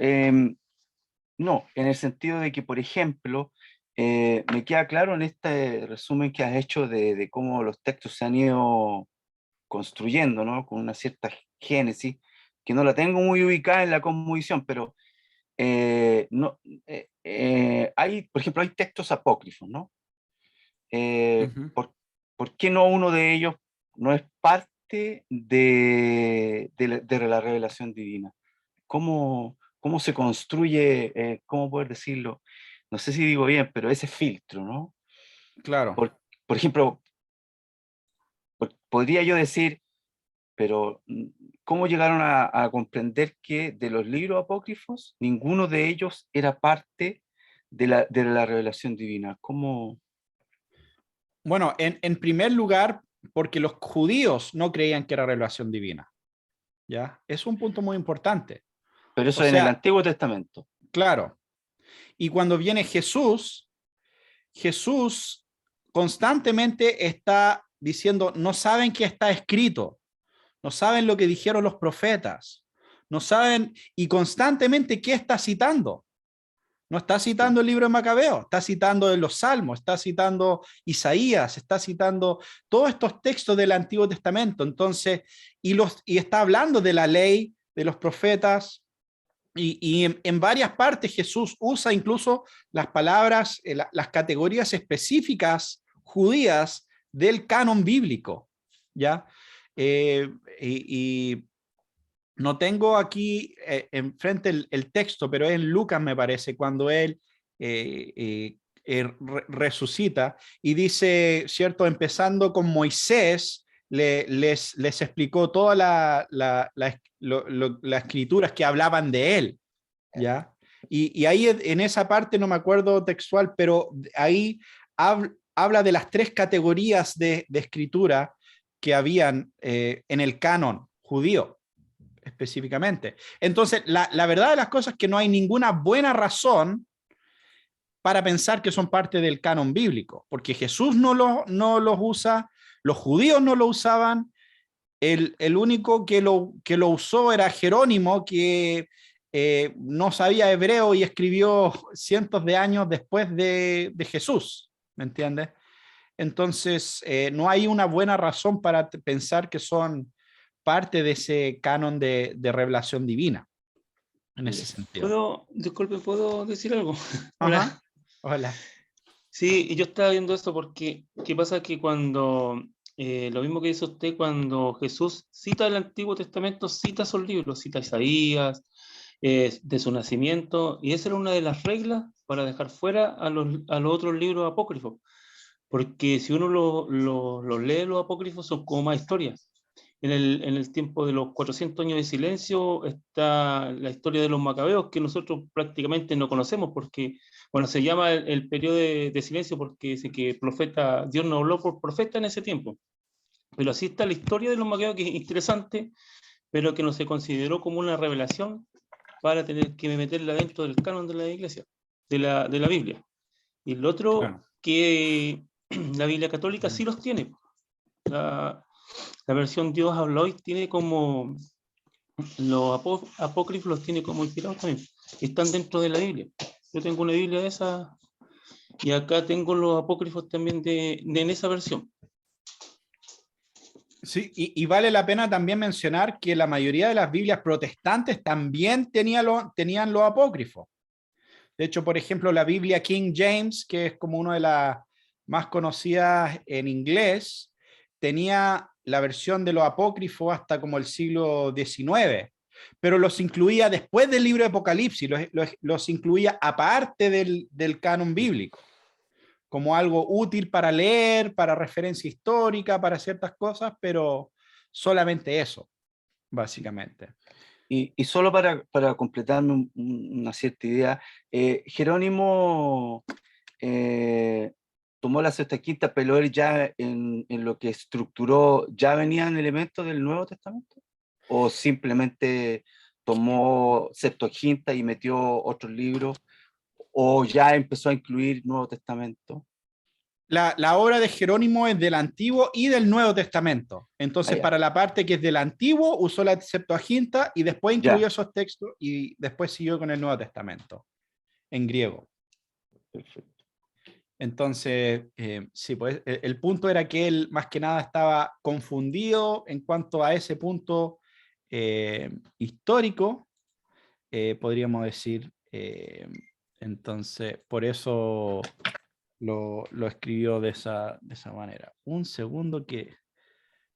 no, en el sentido de que, por ejemplo, me queda claro en este resumen que has hecho de cómo los textos se han ido construyendo, ¿no? Con una cierta génesis, que no la tengo muy ubicada en la cosmovisión, pero no, hay, por ejemplo, hay textos apócrifos, ¿no? Eh, Uh-huh. ¿por, por qué no uno de ellos no es parte de la revelación divina? ¿Cómo se construye, cómo poder decirlo? No sé si digo bien, pero ese filtro, ¿no? Claro. Por ejemplo, podría yo decir, pero ¿cómo llegaron a comprender que de los libros apócrifos ninguno de ellos era parte de la revelación divina? ¿Cómo? Bueno, en primer lugar, porque los judíos no creían que era revelación divina. ¿Ya? Es un punto muy importante. Pero O eso en el sea, Antiguo Testamento. claro. Y cuando viene Jesús, Jesús constantemente está diciendo, no saben qué está escrito, no saben lo que dijeron los profetas, no saben, y constantemente qué está citando. No está Sí. citando el libro de Macabeo, está citando de los Salmos, está citando Isaías, está citando todos estos textos del Antiguo Testamento. Entonces, y está hablando de la ley, de los profetas, y en varias partes Jesús usa incluso las palabras, las categorías específicas judías del canon bíblico, ¿ya? Y no tengo aquí enfrente el texto, pero es en Lucas, me parece, cuando él resucita y dice, ¿cierto? Empezando con Moisés, les explicó todas las escrituras que hablaban de él, ¿ya? Y ahí en esa parte, no me acuerdo textual, pero ahí habla de las tres categorías de escritura que habían en el canon judío específicamente. Entonces, la verdad de las cosas es que no hay ninguna buena razón para pensar que son parte del canon bíblico, porque Jesús no los usa, los judíos no lo usaban, el único que lo usó era Jerónimo, que no sabía hebreo y escribió cientos de años después de Jesús, ¿me entiendes? Entonces, no hay una buena razón para pensar que son parte de ese canon de revelación divina, en ese sentido. Disculpe, ¿puedo decir algo? Ajá, Hola. hola. Sí, y yo estaba viendo esto porque, ¿qué pasa? Que cuando, lo mismo que dice usted, cuando Jesús cita el Antiguo Testamento, cita esos libros, cita a Isaías, de su nacimiento, y esa era una de las reglas para dejar fuera a los otros libros apócrifos, porque si uno los lee, los apócrifos son como más historias. En el tiempo de los 400 años de silencio está la historia de los macabeos, que nosotros prácticamente no conocemos, porque, bueno, se llama el periodo de silencio porque dice que profeta, Dios no habló por profeta en ese tiempo. Pero así está la historia de los macabeos, que es interesante, pero que no se consideró como una revelación para tener que meterla dentro del canon de la iglesia, de la Biblia. Y el otro, Claro. que la Biblia católica sí los tiene. La versión Dios habló hoy tiene como, los apócrifos los tiene como inspirados también. Están dentro de la Biblia. Yo tengo una Biblia de esa, y acá tengo los apócrifos también en esa versión. Sí, y vale la pena también mencionar que la mayoría de las Biblias protestantes también tenían los apócrifos. De hecho, por ejemplo, la Biblia King James, que es como una de las más conocidas en inglés, tenía la versión de los apócrifos hasta como el siglo XIX, pero los incluía después del libro de Apocalipsis, los incluía aparte del canon bíblico, como algo útil para leer, para referencia histórica, para ciertas cosas, pero solamente eso, básicamente. Y solo para completarme una cierta idea, Jerónimo tomó la Septuaginta, pero él ya en lo que estructuró, ¿ya venían elementos del Nuevo Testamento? ¿O simplemente tomó Septuaginta y metió otros libros? ¿O ya empezó a incluir Nuevo Testamento? La obra de Jerónimo es del Antiguo y del Nuevo Testamento. Entonces, para la parte que es del Antiguo, usó la Septuaginta y después incluyó esos textos y después siguió con el Nuevo Testamento, en griego. Perfecto. Entonces, sí, pues el punto era que él más que nada estaba confundido en cuanto a ese punto histórico, podríamos decir. Entonces, por eso lo escribió de esa manera. Un segundo que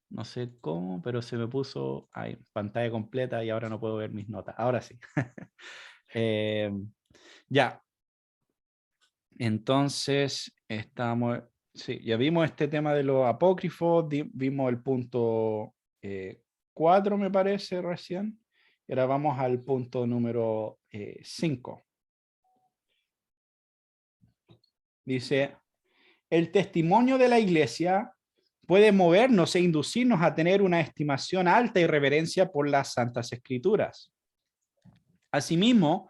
no sé cómo, pero se me puso ahí, pantalla completa y ahora no puedo ver mis notas. Ahora sí. Ya. Entonces, sí, ya vimos este tema de los apócrifos, vimos el punto 4, me parece, recién. Y ahora vamos al punto número 5. Dice, el testimonio de la iglesia puede movernos e inducirnos a tener una estimación alta y reverencia por las Santas Escrituras. Asimismo,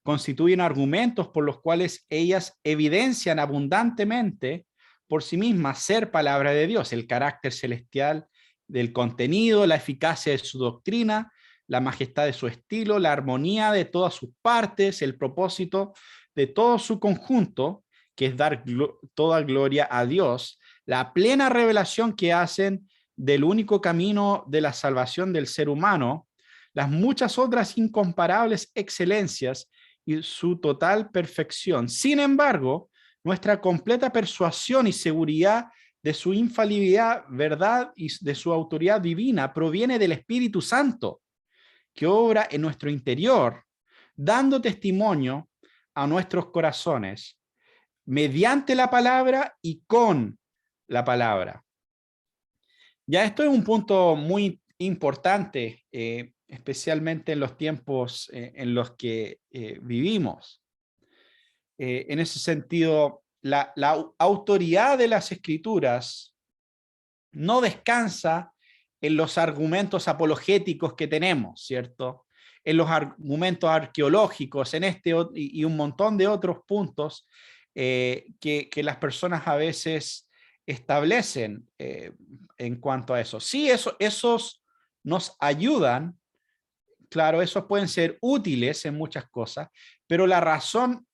constituyen argumentos por los cuales ellas evidencian abundantemente por sí mismas ser palabra de Dios, el carácter celestial del contenido, la eficacia de su doctrina, la majestad de su estilo, la armonía de todas sus partes, el propósito de todo su conjunto, que es dar toda gloria a Dios, la plena revelación que hacen del único camino de la salvación del ser humano, las muchas otras incomparables excelencias y su total perfección. Sin embargo, nuestra completa persuasión y seguridad de su infalibilidad, verdad y de su autoridad divina proviene del Espíritu Santo, que obra en nuestro interior, dando testimonio a nuestros corazones, mediante la palabra y con la palabra. Ya esto es un punto muy importante, especialmente en los tiempos en los que vivimos. En ese sentido, la autoridad de las Escrituras no descansa en los argumentos apologéticos que tenemos, ¿cierto? En los argumentos arqueológicos, en este y un montón de otros puntos que las personas a veces establecen en cuanto a eso. Sí, esos nos ayudan, claro, esos pueden ser útiles en muchas cosas, pero la razón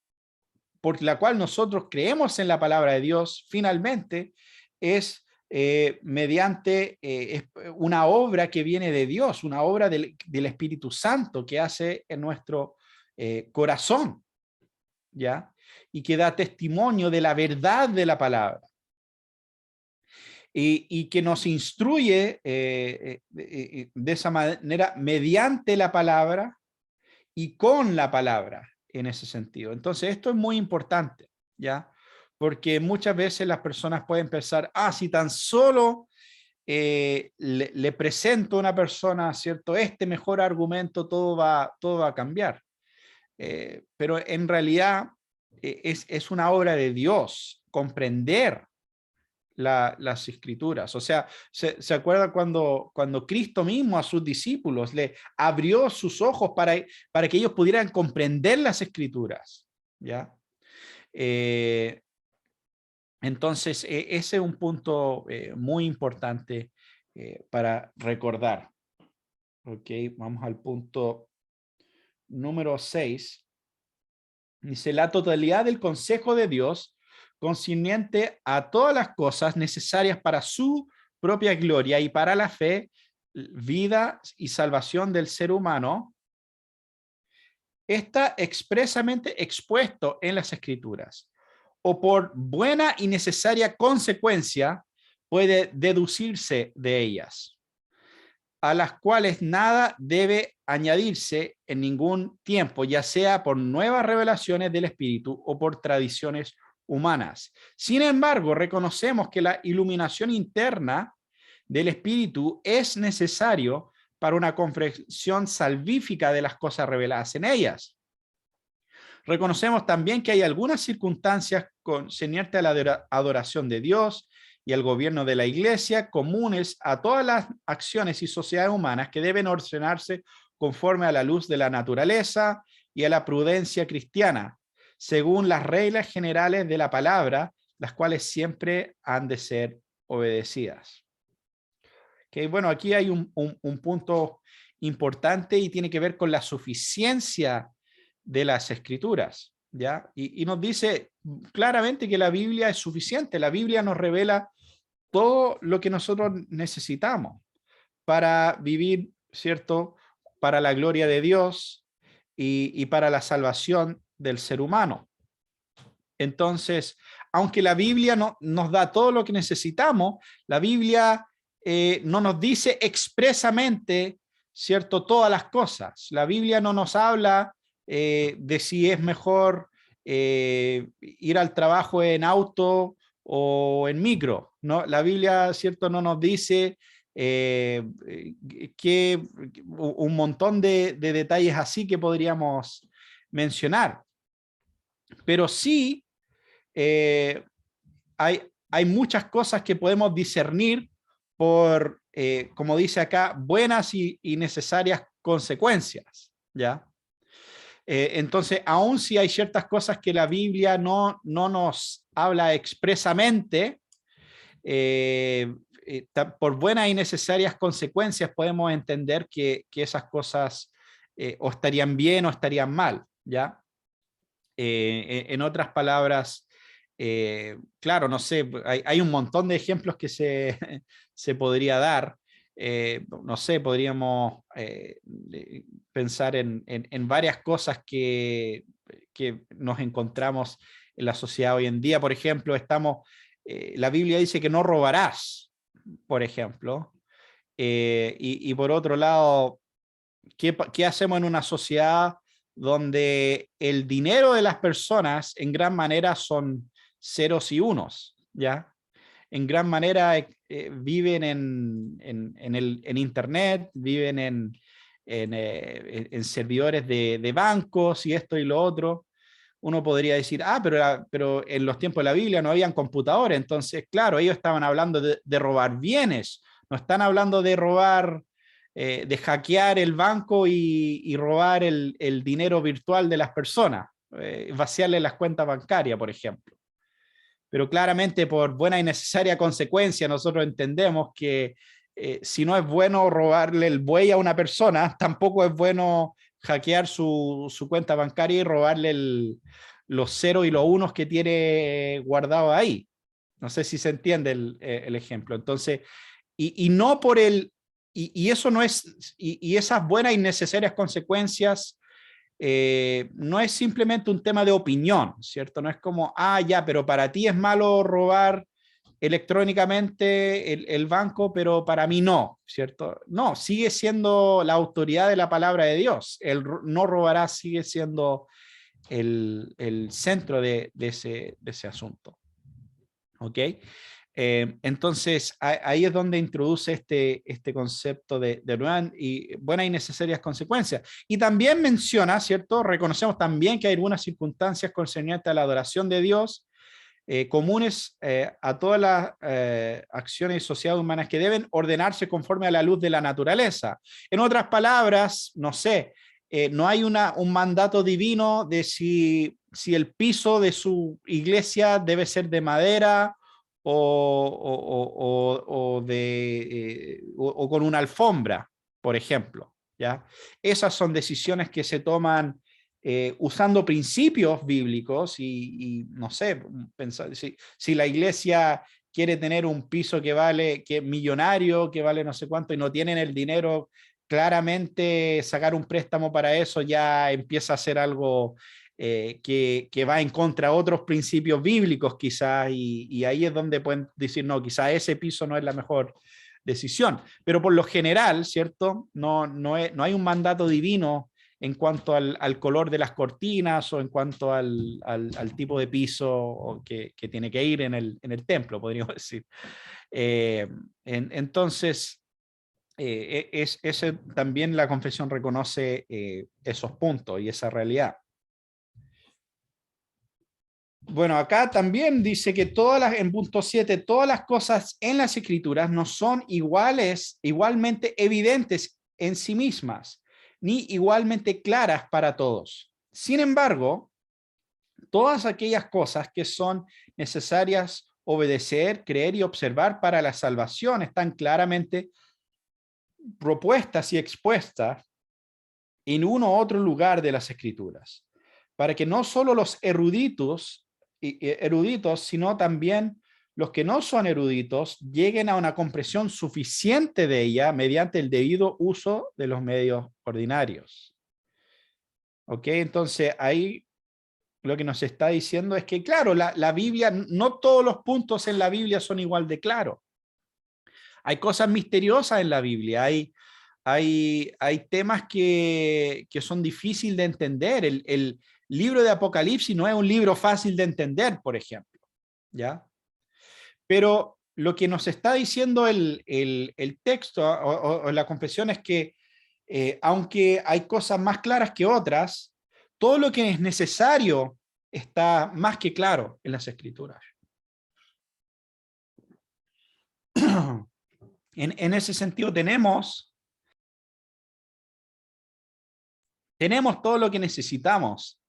por la cual nosotros creemos en la palabra de Dios finalmente es mediante una obra que viene de Dios, una obra del Espíritu Santo que hace en nuestro corazón, ¿ya? Y que da testimonio de la verdad de la palabra. Y que nos instruye de esa manera mediante la palabra y con la palabra en ese sentido. Entonces, esto es muy importante, ¿ya? Porque muchas veces las personas pueden pensar, si tan solo le presento a una persona, ¿cierto? Este mejor argumento, todo va a cambiar. Pero en realidad es una obra de Dios comprender las escrituras. O sea, ¿se acuerda cuando Cristo mismo a sus discípulos le abrió sus ojos para que ellos pudieran comprender las escrituras? ¿Ya? Entonces, ese es un punto muy importante para recordar. Ok, vamos al punto número 6. Dice, la totalidad del consejo de Dios concerniente a todas las cosas necesarias para su propia gloria y para la fe, vida y salvación del ser humano, está expresamente expuesto en las Escrituras, o por buena y necesaria consecuencia puede deducirse de ellas, a las cuales nada debe añadirse en ningún tiempo, ya sea por nuevas revelaciones del Espíritu o por tradiciones humanas. Sin embargo, reconocemos que la iluminación interna del Espíritu es necesario para una comprensión salvífica de las cosas reveladas en ellas. Reconocemos también que hay algunas circunstancias concernientes a la adoración de Dios y al gobierno de la Iglesia, comunes a todas las acciones y sociedades humanas, que deben ordenarse conforme a la luz de la naturaleza y a la prudencia cristiana, según las reglas generales de la palabra, las cuales siempre han de ser obedecidas. Okay, bueno, aquí hay un punto importante y tiene que ver con la suficiencia de las Escrituras, ¿ya? Y nos dice claramente que la Biblia es suficiente. La Biblia nos revela todo lo que nosotros necesitamos para vivir, ¿cierto?, para la gloria de Dios y para la salvación del ser humano. Entonces, aunque la Biblia no nos da todo lo que necesitamos, la Biblia no nos dice expresamente, ¿cierto?, todas las cosas. La Biblia no nos habla de si es mejor ir al trabajo en auto o en micro, ¿no? La Biblia, ¿cierto?, no nos dice que un montón de detalles así que podríamos mencionar. Pero sí hay muchas cosas que podemos discernir por, como dice acá, buenas y necesarias consecuencias, ¿ya? Entonces, aun si hay ciertas cosas que la Biblia no nos habla expresamente, por buenas y necesarias consecuencias podemos entender que esas cosas o estarían bien o estarían mal, ¿ya? En otras palabras, claro, no sé, hay un montón de ejemplos que se podría dar. No sé, podríamos pensar en varias cosas que nos encontramos en la sociedad hoy en día. Por ejemplo, la Biblia dice que no robarás, por ejemplo. Y por otro lado, ¿qué hacemos en una sociedad donde el dinero de las personas en gran manera son ceros y unos, ¿ya? En gran manera viven en Internet, viven en servidores de bancos y esto y lo otro. Uno podría decir, pero en los tiempos de la Biblia no habían computadores, entonces, claro, ellos estaban hablando de robar bienes, no están hablando de robar, de hackear el banco y robar el dinero virtual de las personas, vaciarle las cuentas bancarias, por ejemplo. Pero claramente por buena y necesaria consecuencia nosotros entendemos que si no es bueno robarle el buey a una persona, tampoco es bueno hackear su cuenta bancaria y robarle los ceros y los unos que tiene guardado ahí. No sé si se entiende el ejemplo. Entonces, y no por y eso no es, y esas buenas y necesarias consecuencias no es simplemente un tema de opinión, ¿cierto? No es como, ya, pero para ti es malo robar electrónicamente el banco, pero para mí no, ¿cierto? No, sigue siendo la autoridad de la palabra de Dios. El no robará sigue siendo el centro de ese asunto. ¿Ok? Entonces, ahí es donde introduce este concepto de buenas y necesarias consecuencias. Y también menciona, ¿cierto? Reconocemos también que hay algunas circunstancias concernientes a la adoración de Dios, comunes a todas las acciones y sociedades humanas que deben ordenarse conforme a la luz de la naturaleza. En otras palabras, no sé, no hay un mandato divino de si el piso de su iglesia debe ser de madera o con una alfombra, por ejemplo, ¿ya? Esas son decisiones que se toman usando principios bíblicos y no sé, pensar, si la iglesia quiere tener un piso que millonario, que vale no sé cuánto, y no tienen el dinero, claramente sacar un préstamo para eso ya empieza a ser algo que va en contra de otros principios bíblicos quizás, y ahí es donde pueden decir, no, quizás ese piso no es la mejor decisión. Pero por lo general, ¿cierto? No hay un mandato divino en cuanto al color de las cortinas o en cuanto al tipo de piso que tiene que ir en el templo, podríamos decir. Entonces, también la confesión reconoce esos puntos y esa realidad. Bueno, acá también dice que en punto 7, todas las cosas en las escrituras no son igualmente evidentes en sí mismas, ni igualmente claras para todos. Sin embargo, todas aquellas cosas que son necesarias obedecer, creer y observar para la salvación están claramente propuestas y expuestas en uno u otro lugar de las escrituras, para que no solo los eruditos, sino también los que no son eruditos lleguen a una comprensión suficiente de ella mediante el debido uso de los medios ordinarios. ¿Ok? Entonces ahí lo que nos está diciendo es que, claro, la Biblia, no todos los puntos en la Biblia son igual de claros. Hay cosas misteriosas en la Biblia, hay temas que son difíciles de entender. El libro de Apocalipsis no es un libro fácil de entender, por ejemplo, ¿ya? Pero lo que nos está diciendo el texto o la confesión es que aunque hay cosas más claras que otras, todo lo que es necesario está más que claro en las Escrituras. En ese sentido tenemos todo lo que necesitamos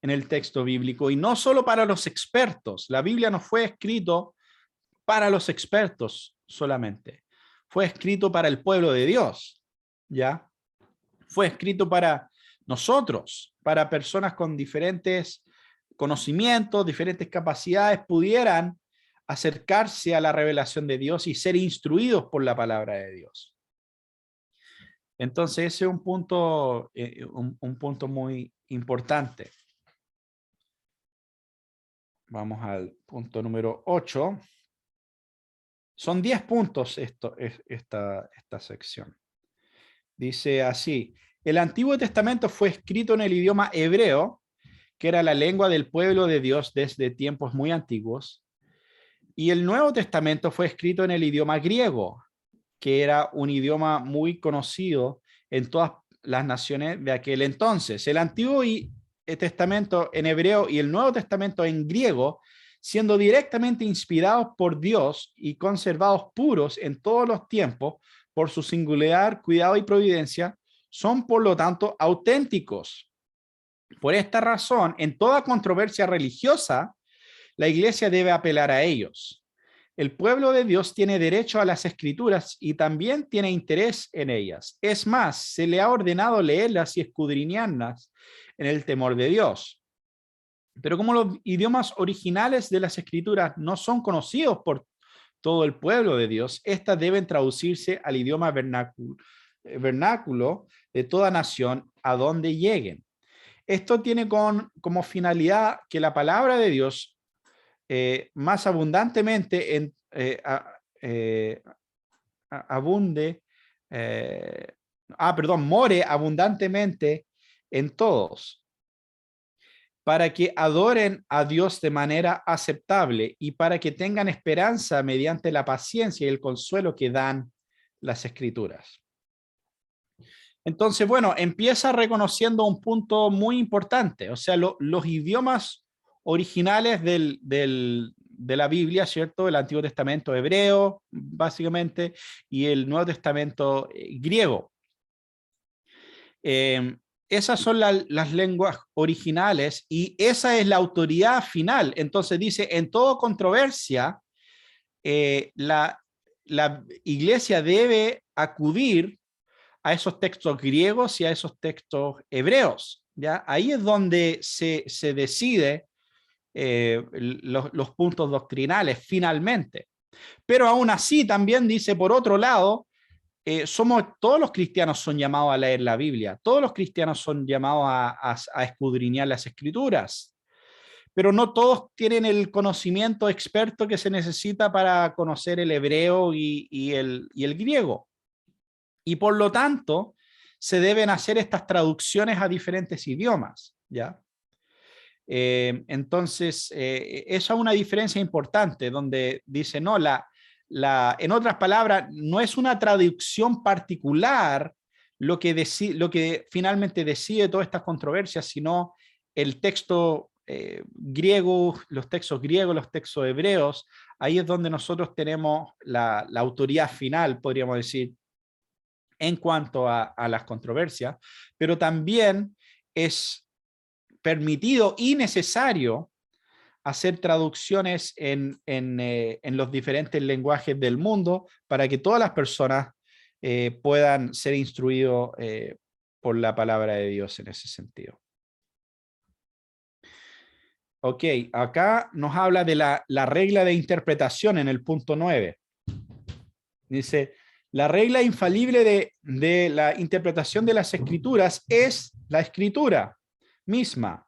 en el texto bíblico, y no solo para los expertos. La Biblia no fue escrito para los expertos solamente. Fue escrito para el pueblo de Dios, ¿ya? Fue escrito para nosotros, para personas con diferentes conocimientos, diferentes capacidades, pudieran acercarse a la revelación de Dios y ser instruidos por la palabra de Dios. Entonces ese es un punto muy importante. Vamos al punto número 8. Son 10 puntos esta sección. Dice así: el Antiguo Testamento fue escrito en el idioma hebreo, que era la lengua del pueblo de Dios desde tiempos muy antiguos, y el Nuevo Testamento fue escrito en el idioma griego, que era un idioma muy conocido en todas las naciones de aquel entonces. El Antiguo Testamento en hebreo y el Nuevo Testamento en griego, siendo directamente inspirados por Dios y conservados puros en todos los tiempos por su singular cuidado y providencia, son por lo tanto auténticos. Por esta razón, en toda controversia religiosa, la Iglesia debe apelar a ellos. El pueblo de Dios tiene derecho a las Escrituras y también tiene interés en ellas. Es más, se le ha ordenado leerlas y escudriñarlas en el temor de Dios. Pero como los idiomas originales de las Escrituras no son conocidos por todo el pueblo de Dios, estas deben traducirse al idioma vernáculo de toda nación a donde lleguen. Esto tiene como finalidad que la palabra de Dios más abundantemente more abundantemente en todos, para que adoren a Dios de manera aceptable y para que tengan esperanza mediante la paciencia y el consuelo que dan las Escrituras. Entonces, bueno, empieza reconociendo un punto muy importante, o sea, los idiomas originales de la Biblia, ¿cierto? El Antiguo Testamento hebreo, básicamente, y el Nuevo Testamento griego. Esas son las lenguas originales y esa es la autoridad final. Entonces dice, en toda controversia la iglesia debe acudir a esos textos griegos y a esos textos hebreos, ¿ya? Ahí es donde se decide los puntos doctrinales finalmente. Pero aún así también dice, por otro lado, todos los cristianos son llamados a leer la Biblia, todos los cristianos son llamados a escudriñar las Escrituras, pero no todos tienen el conocimiento experto que se necesita para conocer el hebreo y el griego. Y por lo tanto, se deben hacer estas traducciones a diferentes idiomas, ¿ya? Entonces, esa es una diferencia importante, donde dice, no, en otras palabras, no es una traducción particular lo que finalmente decide todas estas controversias, sino el texto griego, los textos griegos, los textos hebreos. Ahí es donde nosotros tenemos la autoridad final, podríamos decir, en cuanto a las controversias, pero también es permitido y necesario hacer traducciones en los diferentes lenguajes del mundo para que todas las personas puedan ser instruidos por la palabra de Dios en ese sentido. Ok, acá nos habla de la regla de interpretación en el punto 9. Dice, la regla infalible de la interpretación de las escrituras es la escritura misma.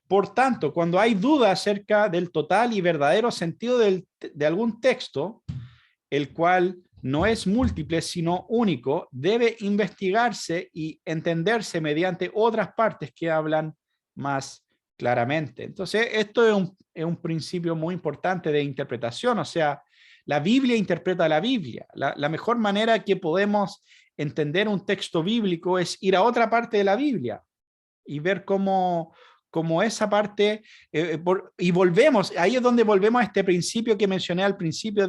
Por tanto, cuando hay duda acerca del total y verdadero sentido de algún texto, el cual no es múltiple sino único, debe investigarse y entenderse mediante otras partes que hablan más claramente. Entonces, esto es un principio muy importante de interpretación, o sea, la Biblia interpreta la Biblia. La mejor manera que podemos entender un texto bíblico es ir a otra parte de la Biblia y ver cómo esa parte, y volvemos, ahí es donde volvemos a este principio que mencioné al principio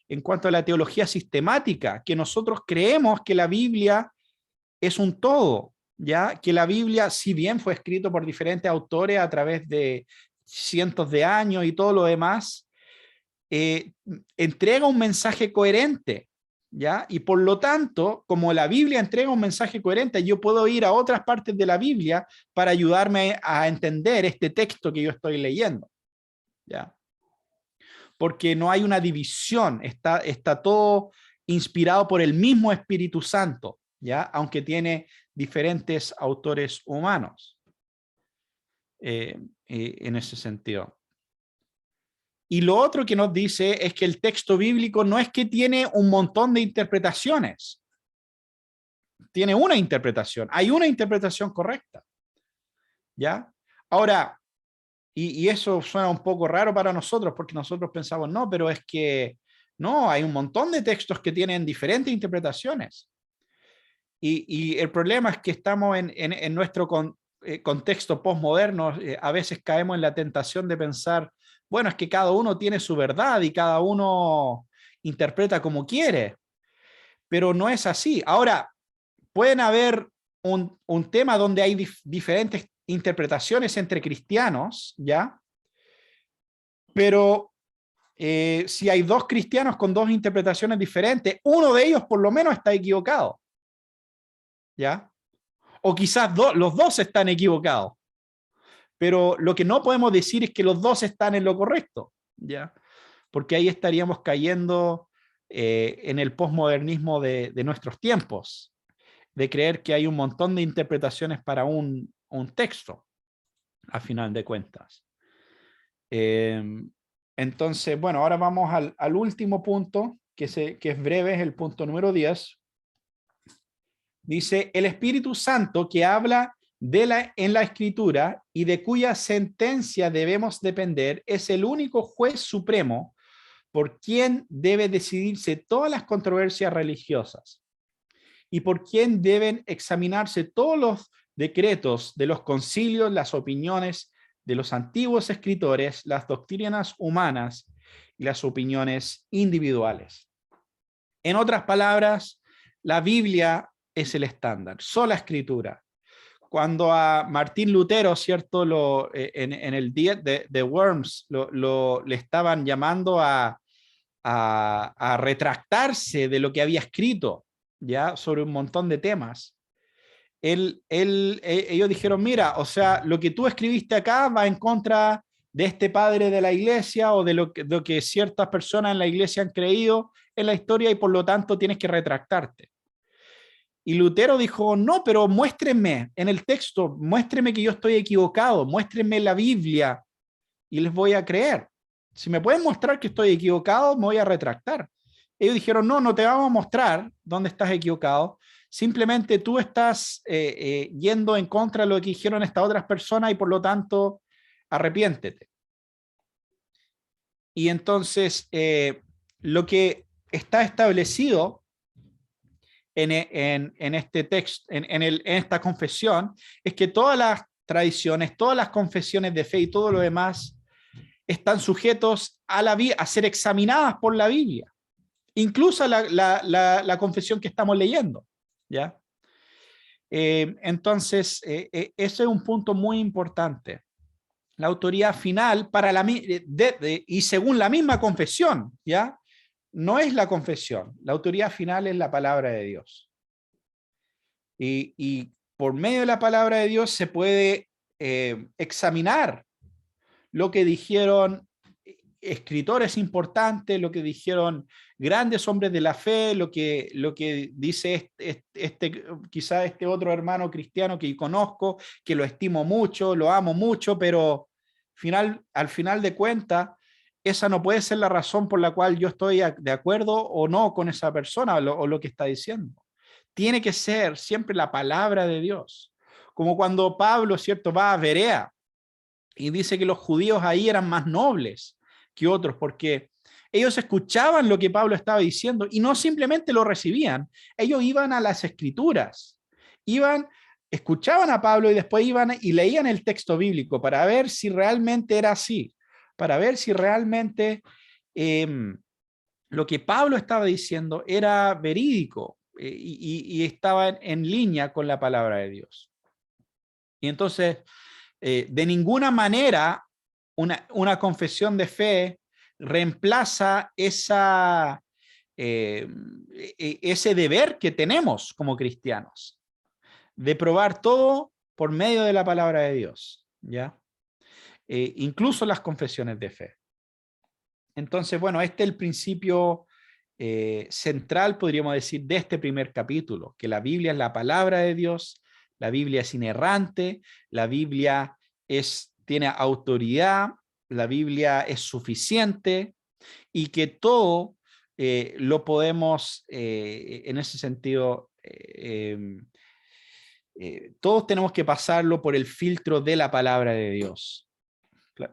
en cuanto a la teología sistemática, que nosotros creemos que la Biblia es un todo, ¿ya? Que la Biblia, si bien fue escrito por diferentes autores a través de cientos de años y todo lo demás, entrega un mensaje coherente, ¿ya? Y por lo tanto, como la Biblia entrega un mensaje coherente, yo puedo ir a otras partes de la Biblia para ayudarme a entender este texto que yo estoy leyendo, ¿ya? Porque no hay una división, está todo inspirado por el mismo Espíritu Santo, ¿ya? Aunque tiene diferentes autores humanos en ese sentido. Y lo otro que nos dice es que el texto bíblico no es que tiene un montón de interpretaciones. Tiene una interpretación. Hay una interpretación correcta. ¿Ya? Ahora, y eso suena un poco raro para nosotros porque nosotros pensamos, no, pero es que no, hay un montón de textos que tienen diferentes interpretaciones. Y el problema es que estamos en nuestro contexto postmoderno, a veces caemos en la tentación de pensar, bueno, es que cada uno tiene su verdad y cada uno interpreta como quiere, pero no es así. Ahora, pueden haber un tema donde hay diferentes interpretaciones entre cristianos, ¿ya? Pero si hay dos cristianos con dos interpretaciones diferentes, uno de ellos por lo menos está equivocado, ¿ya? O quizás los dos están equivocados. Pero lo que no podemos decir es que los dos están en lo correcto, ¿ya? Porque ahí estaríamos cayendo en el posmodernismo de nuestros tiempos, de creer que hay un montón de interpretaciones para un texto, a final de cuentas. Entonces, bueno, ahora vamos al último punto, que es breve, es el punto número 10. Dice, el Espíritu Santo que habla en la Escritura y de cuya sentencia debemos depender, es el único juez supremo por quien debe decidirse todas las controversias religiosas y por quien deben examinarse todos los decretos de los concilios, las opiniones de los antiguos escritores, las doctrinas humanas y las opiniones individuales. En otras palabras, la Biblia es el estándar, sola Escritura. cuando a Martín Lutero, ¿cierto? En el día de Worms le estaban llamando a retractarse de lo que había escrito, ¿ya? Sobre un montón de temas. Ellos dijeron, mira, o sea, lo que tú escribiste acá va en contra de este padre de la iglesia o de lo que ciertas personas en la iglesia han creído en la historia y por lo tanto tienes que retractarte. Y Lutero dijo, no, pero muéstrenme en el texto, muéstrenme que yo estoy equivocado, muéstrenme la Biblia y les voy a creer. Si me pueden mostrar que estoy equivocado, me voy a retractar. Ellos dijeron, no, no te vamos a mostrar dónde estás equivocado, simplemente tú estás yendo en contra de lo que dijeron estas otras personas y por lo tanto arrepiéntete. Y entonces lo que está establecido en este texto, en esta confesión, es que todas las tradiciones, todas las confesiones de fe y todo lo demás están sujetos a ser examinadas por la Biblia, incluso la confesión que estamos leyendo, ¿ya? Entonces, ese es un punto muy importante. La autoridad final y según la misma confesión, ¿ya? No es la confesión, la autoridad final es la palabra de Dios. Y por medio de la palabra de Dios se puede examinar lo que dijeron escritores importantes, lo que dijeron grandes hombres de la fe, lo que dice quizá este otro hermano cristiano que conozco, que lo estimo mucho, lo amo mucho, pero al final de cuentas, esa no puede ser la razón por la cual yo estoy de acuerdo o no con esa persona o lo que está diciendo. Tiene que ser siempre la palabra de Dios. Como cuando Pablo, ¿cierto?, va a Berea y dice que los judíos ahí eran más nobles que otros porque ellos escuchaban lo que Pablo estaba diciendo y no simplemente lo recibían. Ellos iban a las escrituras, escuchaban a Pablo y después iban y leían el texto bíblico para ver si realmente era así, para ver si realmente lo que Pablo estaba diciendo era verídico y estaba en línea con la palabra de Dios. Y entonces, de ninguna manera una confesión de fe reemplaza ese deber que tenemos como cristianos, de probar todo por medio de la palabra de Dios, ¿ya? Incluso las confesiones de fe. Entonces, bueno, este es el principio central, podríamos decir, de este primer capítulo, que la Biblia es la palabra de Dios, la Biblia es inerrante, la Biblia tiene autoridad, la Biblia es suficiente y que todo lo podemos, en ese sentido, todos tenemos que pasarlo por el filtro de la palabra de Dios.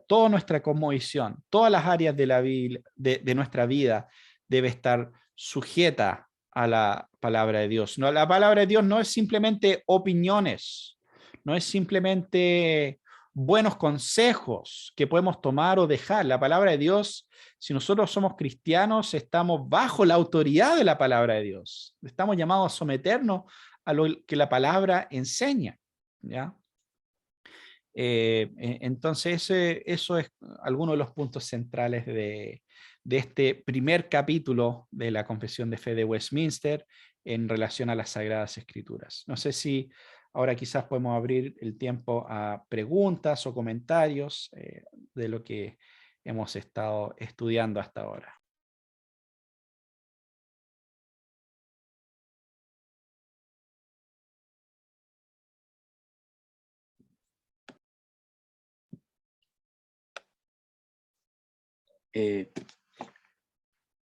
Toda nuestra cosmovisión, todas las áreas de nuestra vida debe estar sujeta a la palabra de Dios. No, la palabra de Dios no es simplemente opiniones, no es simplemente buenos consejos que podemos tomar o dejar. La palabra de Dios, si nosotros somos cristianos, estamos bajo la autoridad de la palabra de Dios. Estamos llamados a someternos a lo que la palabra enseña, ¿ya? Entonces, eso es alguno de los puntos centrales de este primer capítulo de la Confesión de Fe de Westminster en relación a las Sagradas Escrituras. No sé si ahora quizás podemos abrir el tiempo a preguntas o comentarios de lo que hemos estado estudiando hasta ahora.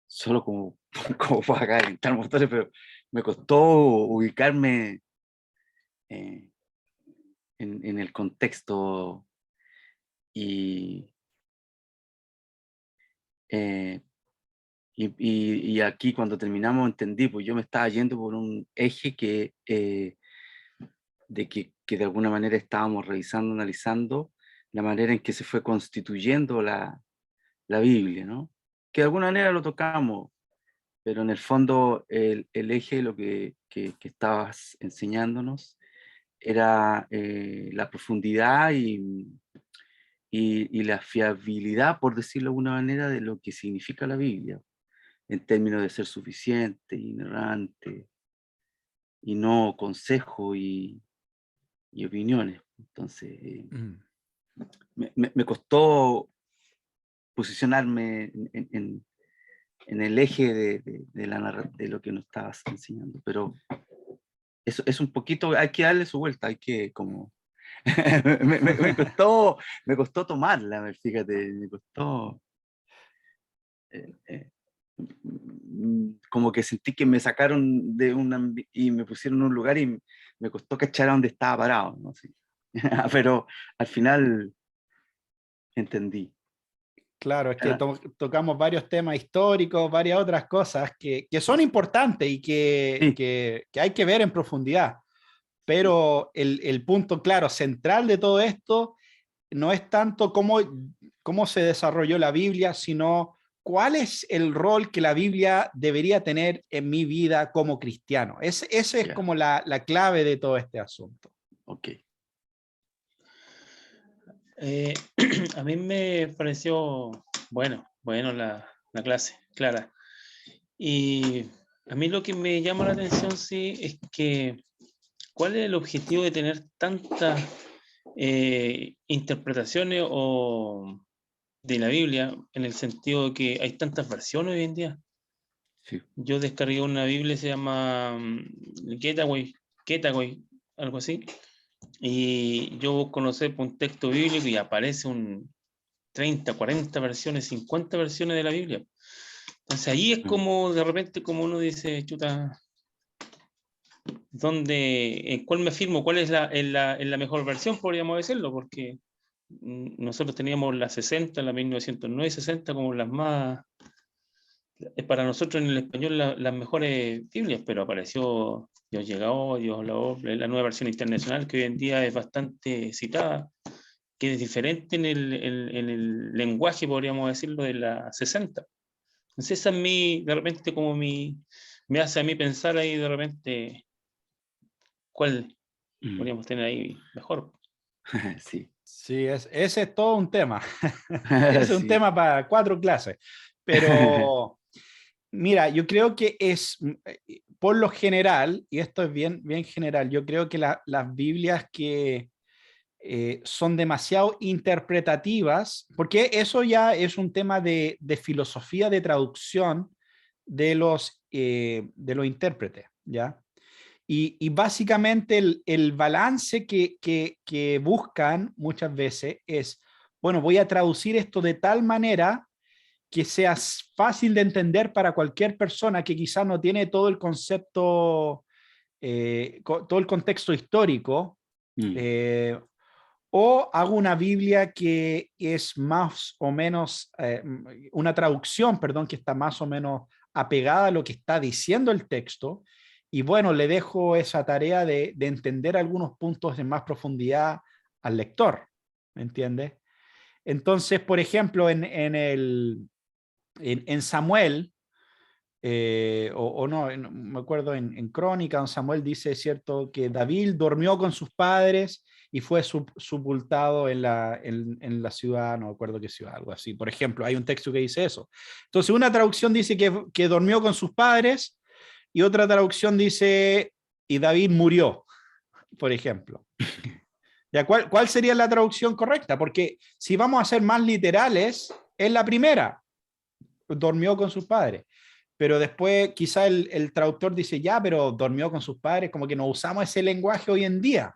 Solo como para calentar motores, pero me costó ubicarme en el contexto y aquí cuando terminamos entendí, pues yo me estaba yendo por un eje que de alguna manera estábamos revisando, analizando la manera en que se fue constituyendo la Biblia, ¿no? Que de alguna manera lo tocamos, pero en el fondo el eje, lo que estabas enseñándonos, era la profundidad y la fiabilidad, por decirlo de alguna manera, de lo que significa la Biblia, en términos de ser suficiente, inerrante, y no consejo y opiniones. Entonces, me costó posicionarme en el eje de lo que nos estabas enseñando, pero eso es un poquito, hay que darle su vuelta, hay que como... me costó tomarla, fíjate, me costó... como que sentí que me sacaron de y me pusieron en un lugar y me costó cachar a dónde estaba parado, ¿no? Sí. Pero al final entendí. Claro, es que tocamos varios temas históricos, varias otras cosas que son importantes y Sí, que hay que ver en profundidad. Pero el punto, claro, central de todo esto no es tanto cómo se desarrolló la Biblia, sino cuál es el rol que la Biblia debería tener en mi vida como cristiano. Esa es ya, como la clave de todo este asunto. ok. A mí me pareció bueno la clase, clara. Y a mí lo que me llama la atención, sí, es que ¿cuál es el objetivo de tener tantas interpretaciones de la Biblia en el sentido de que hay tantas versiones hoy en día? Sí. Yo descargué una Biblia, se llama Getaway, algo así, y yo conocí un texto bíblico y aparece 30, 40 versiones, 50 versiones de la Biblia. Entonces ahí es como de repente como uno dice, chuta, ¿en cuál me firmo? ¿Cuál es la mejor versión, podríamos decirlo? Porque nosotros teníamos la 60, la 1909 y 60 como las más, para nosotros en el español las mejores Biblias, pero apareció Dios llegó, Dios habló, la nueva versión internacional que hoy en día es bastante citada, que es diferente en el lenguaje, podríamos decirlo, de la 60. Entonces esa es de repente como me hace a mí pensar ahí de repente cuál podríamos tener ahí mejor. Sí. Sí, ese es todo un tema. Ese es un Sí. tema para 4 clases. Pero mira, yo creo que por lo general, y esto es bien, bien general, yo creo que las Biblias que son demasiado interpretativas, porque eso ya es un tema de filosofía de traducción de los intérpretes, ¿ya? Y básicamente el balance que buscan muchas veces es, bueno, voy a traducir esto de tal manera que sea fácil de entender para cualquier persona que quizás no tiene todo el concepto, todo el contexto histórico, Mm. eh, o hago una Biblia que es más o menos, una traducción, perdón, que está más o menos apegada a lo que está diciendo el texto. Y bueno, le dejo esa tarea de entender algunos puntos en más profundidad al lector, ¿me entiendes? Entonces, por ejemplo, en Samuel, o no, me acuerdo en Crónica, don Samuel dice, cierto, que David durmió con sus padres y fue sepultado en la ciudad, no me acuerdo qué ciudad, algo así. Por ejemplo, hay un texto que dice eso. Entonces, una traducción dice que durmió con sus padres y otra traducción dice, y David murió, por ejemplo. ¿Ya? ¿Cuál sería la traducción correcta? Porque si vamos a ser más literales, es la primera, durmió con sus padres. Pero después quizá el traductor dice, ya, pero durmió con sus padres, como que no usamos ese lenguaje hoy en día.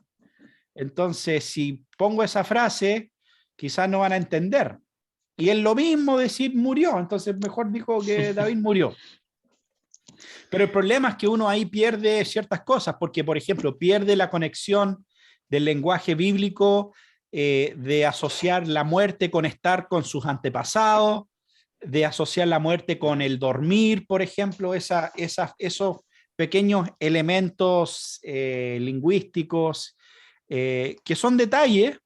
Entonces, si pongo esa frase, quizás no van a entender. Y es lo mismo decir murió, entonces mejor dijo que David murió. Pero el problema es que uno ahí pierde ciertas cosas, porque, por ejemplo, pierde la conexión del lenguaje bíblico, de asociar la muerte con estar con sus antepasados, de asociar la muerte con el dormir, por ejemplo, esos pequeños elementos lingüísticos, que son detalles,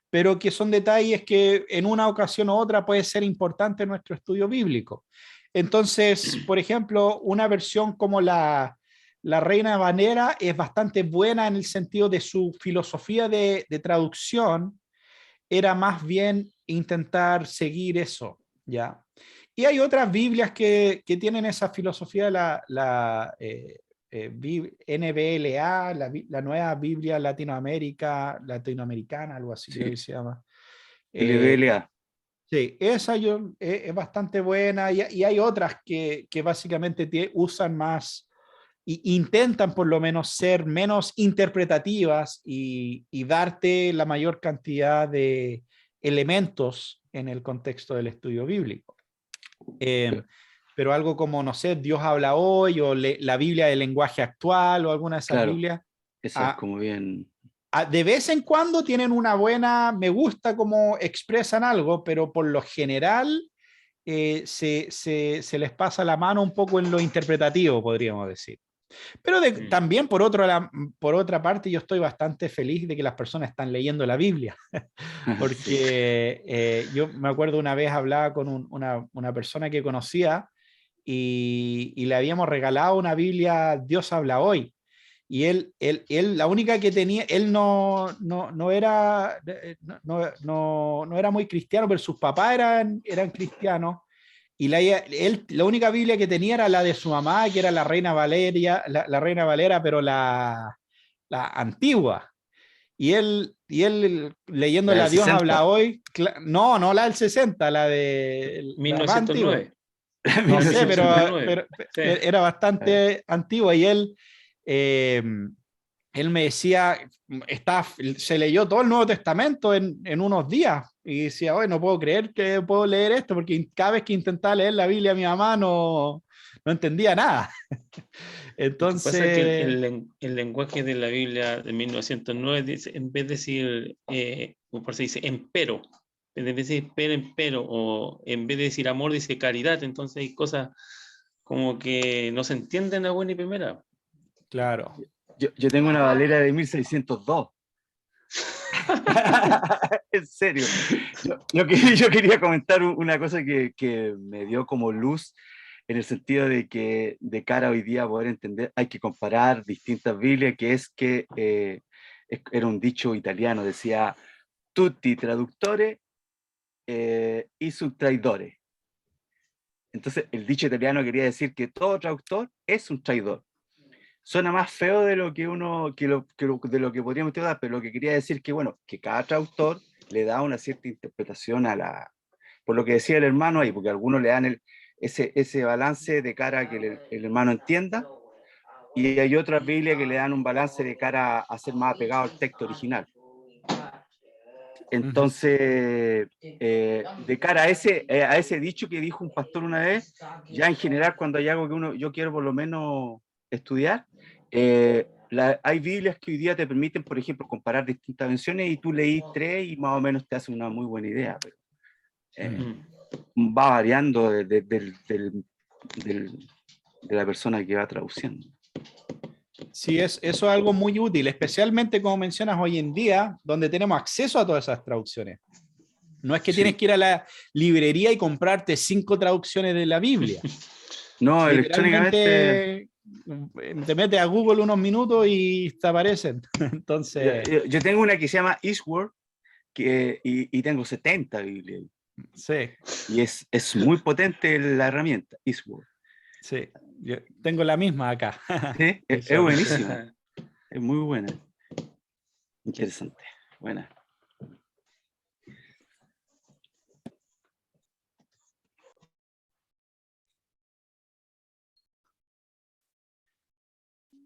pero que son detalles que en una ocasión u otra puede ser importante en nuestro estudio bíblico. Entonces, por ejemplo, una versión como la Reina Valera es bastante buena en el sentido de su filosofía de traducción, era más bien intentar seguir eso, ¿ya? Y hay otras Biblias que tienen esa filosofía, NBLA, la nueva Biblia latinoamericana, algo así creo que Sí, se llama. LBLA. Sí, esa es bastante buena y hay otras que básicamente usan más, intentan por lo menos ser menos interpretativas y darte la mayor cantidad de elementos en el contexto del estudio bíblico. Pero algo como, no sé, Dios habla hoy o la Biblia del lenguaje actual o alguna de esas Claro, Biblias, esa es como bien... de vez en cuando tienen una buena, me gusta cómo expresan algo, pero por lo general se les pasa la mano un poco en lo interpretativo, podríamos decir. Pero también por otra parte yo estoy bastante feliz de que las personas están leyendo la Biblia, Sí. porque yo me acuerdo una vez hablaba con una persona que conocía y le habíamos regalado una Biblia Dios habla hoy. Y él, la única que tenía, él no era, no era muy cristiano, pero sus papás eran cristianos. Y la única Biblia que tenía era la de su mamá, que era la Reina Valeria, la Reina Valera, pero la antigua. Y él leyendo La del la Dios habla 60. hoy, no la del 60, la más antigua. 1909. No sé, pero, 1909. pero, Sí. era bastante antigua y eh, él me decía, se leyó todo el Nuevo Testamento en unos días y decía, oye, no puedo creer que puedo leer esto porque cada vez que intentaba leer la Biblia mi mamá no entendía nada. Lo que pasa es que Entonces, el lenguaje de la Biblia de 1909 dice, en vez de decir, por se dice empero, en vez de decir empero, o en vez de decir amor, dice caridad. Entonces hay cosas como que no se entienden a buena y primera. claro. Yo tengo una Valera de 1602. En serio. Yo quería comentar una cosa que me dio como luz en el sentido de que de cara a hoy día a poder entender, hay que comparar distintas Biblias, que es que era un dicho italiano, decía tutti traductore y subtraidore. Entonces el dicho italiano quería decir que todo traductor es un traidor. Suena más feo de lo que de lo que podríamos dar, pero lo que quería decir que, bueno, que cada traductor le da una cierta interpretación por lo que decía el hermano ahí, porque algunos le dan ese balance de cara a que el hermano entienda, y hay otras Biblias que le dan un balance de cara a ser más apegado al texto original. Entonces, de cara a ese dicho que dijo un pastor una vez, ya en general cuando hay algo que yo quiero por lo menos estudiar, hay Biblias que hoy día te permiten, por ejemplo, comparar distintas versiones y tú leís 3 y más o menos te hace una muy buena idea, pero va variando de la persona que va traduciendo. Sí, eso es algo muy útil, especialmente como mencionas hoy en día, donde tenemos acceso a todas esas traducciones. No es que tienes que ir a la librería y comprarte 5 traducciones de la Biblia. No, electrónicamente. Literalmente te metes a Google unos minutos y te aparecen. Entonces, yo tengo una que se llama Eastward y tengo 70 Biblias. sí. Y es muy potente la herramienta, Eastward. Sí, yo tengo la misma acá. Sí, es buenísima. Es muy buena. Interesante. Buena.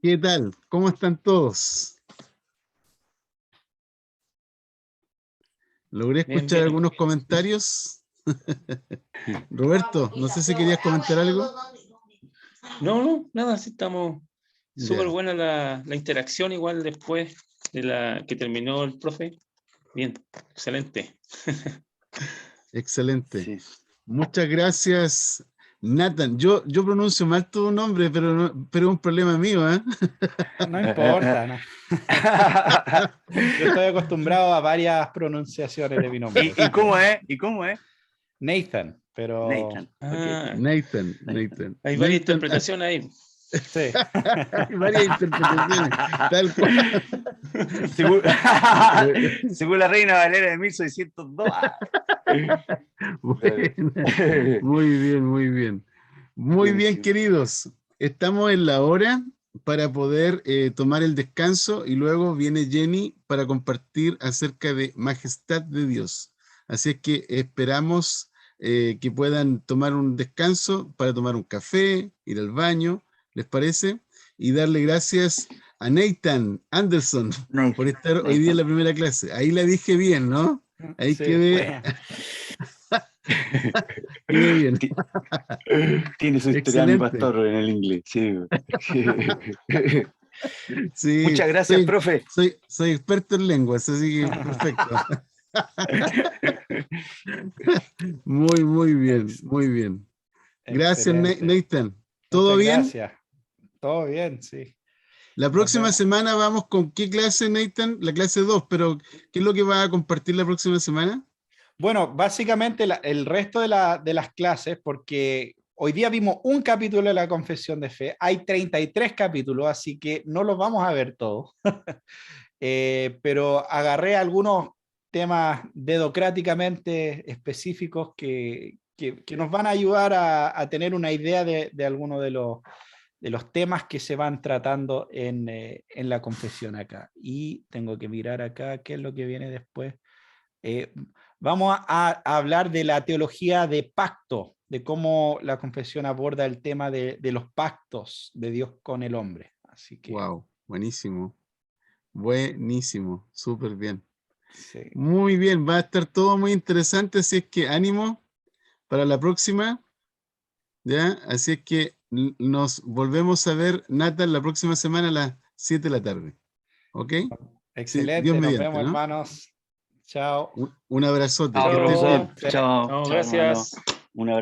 ¿Qué tal? ¿Cómo están todos? Logré escuchar Bien. algunos comentarios. Roberto, no sé si querías comentar algo. No, nada, sí estamos súper Ya, buena la interacción igual después de la que terminó el profe. Bien, excelente. excelente. Sí. Muchas gracias, Nathan. Yo pronuncio mal tu nombre, pero es un problema mío, ¿eh? No importa, no. Yo estoy acostumbrado a varias pronunciaciones de mi nombre. ¿Y cómo es? ¿Y cómo es? Nathan, pero Nathan. Okay. Ah, Nathan. hay varias interpretaciones ahí. Sí. Hay varias interpretaciones. Tal cual. Según, según la Reina Valera de 1602. Buena. Muy bien, muy bien. Muy bien, Buenísimo. queridos. Estamos en la hora para poder tomar el descanso y luego viene Jenny para compartir acerca de Majestad de Dios. Así es que esperamos que puedan tomar un descanso para tomar un café, ir al baño, ¿les parece? Y darle gracias a Nathan Anderson por estar hoy día en la primera clase. Ahí la dije bien, ¿no? Ahí Sí, quedé bien. Tiene su historial mi Excelente. pastor en el inglés. Sí. Sí, Muchas gracias, profe. soy experto en lenguas, así que perfecto. Muy, muy bien, muy bien. Gracias, excelente. Nathan. ¿Todo Muchas bien? gracias. Todo bien, sí. La Nos próxima vemos. semana vamos con qué clase, Nathan? La clase 2, pero ¿qué es lo que va a compartir la próxima semana? Bueno, básicamente el resto de las clases, porque hoy día vimos un capítulo de la Confesión de Fe, hay 33 capítulos, así que no los vamos a ver todos. Pero agarré algunos temas dedocráticamente específicos que nos van a ayudar a tener una idea de algunos de los temas que se van tratando en la confesión acá. Y tengo que mirar acá qué es lo que viene después. Vamos a hablar de la teología de pacto, de cómo la confesión aborda el tema de los pactos de Dios con el hombre. Así que, Wow, buenísimo. Buenísimo, súper bien. sí. Muy bien, va a estar todo muy interesante, así es que ánimo para la próxima, ¿ya? Así es que nos volvemos a ver, Nathan, la próxima semana a las 7 de la tarde, ¿ok? Sí, Dios Excelente, nos mediante, vemos, ¿no? hermanos. Chao. Un abrazote, Chao, que estés profesor. bien. Chao. Chao, No, chao, hermano. gracias.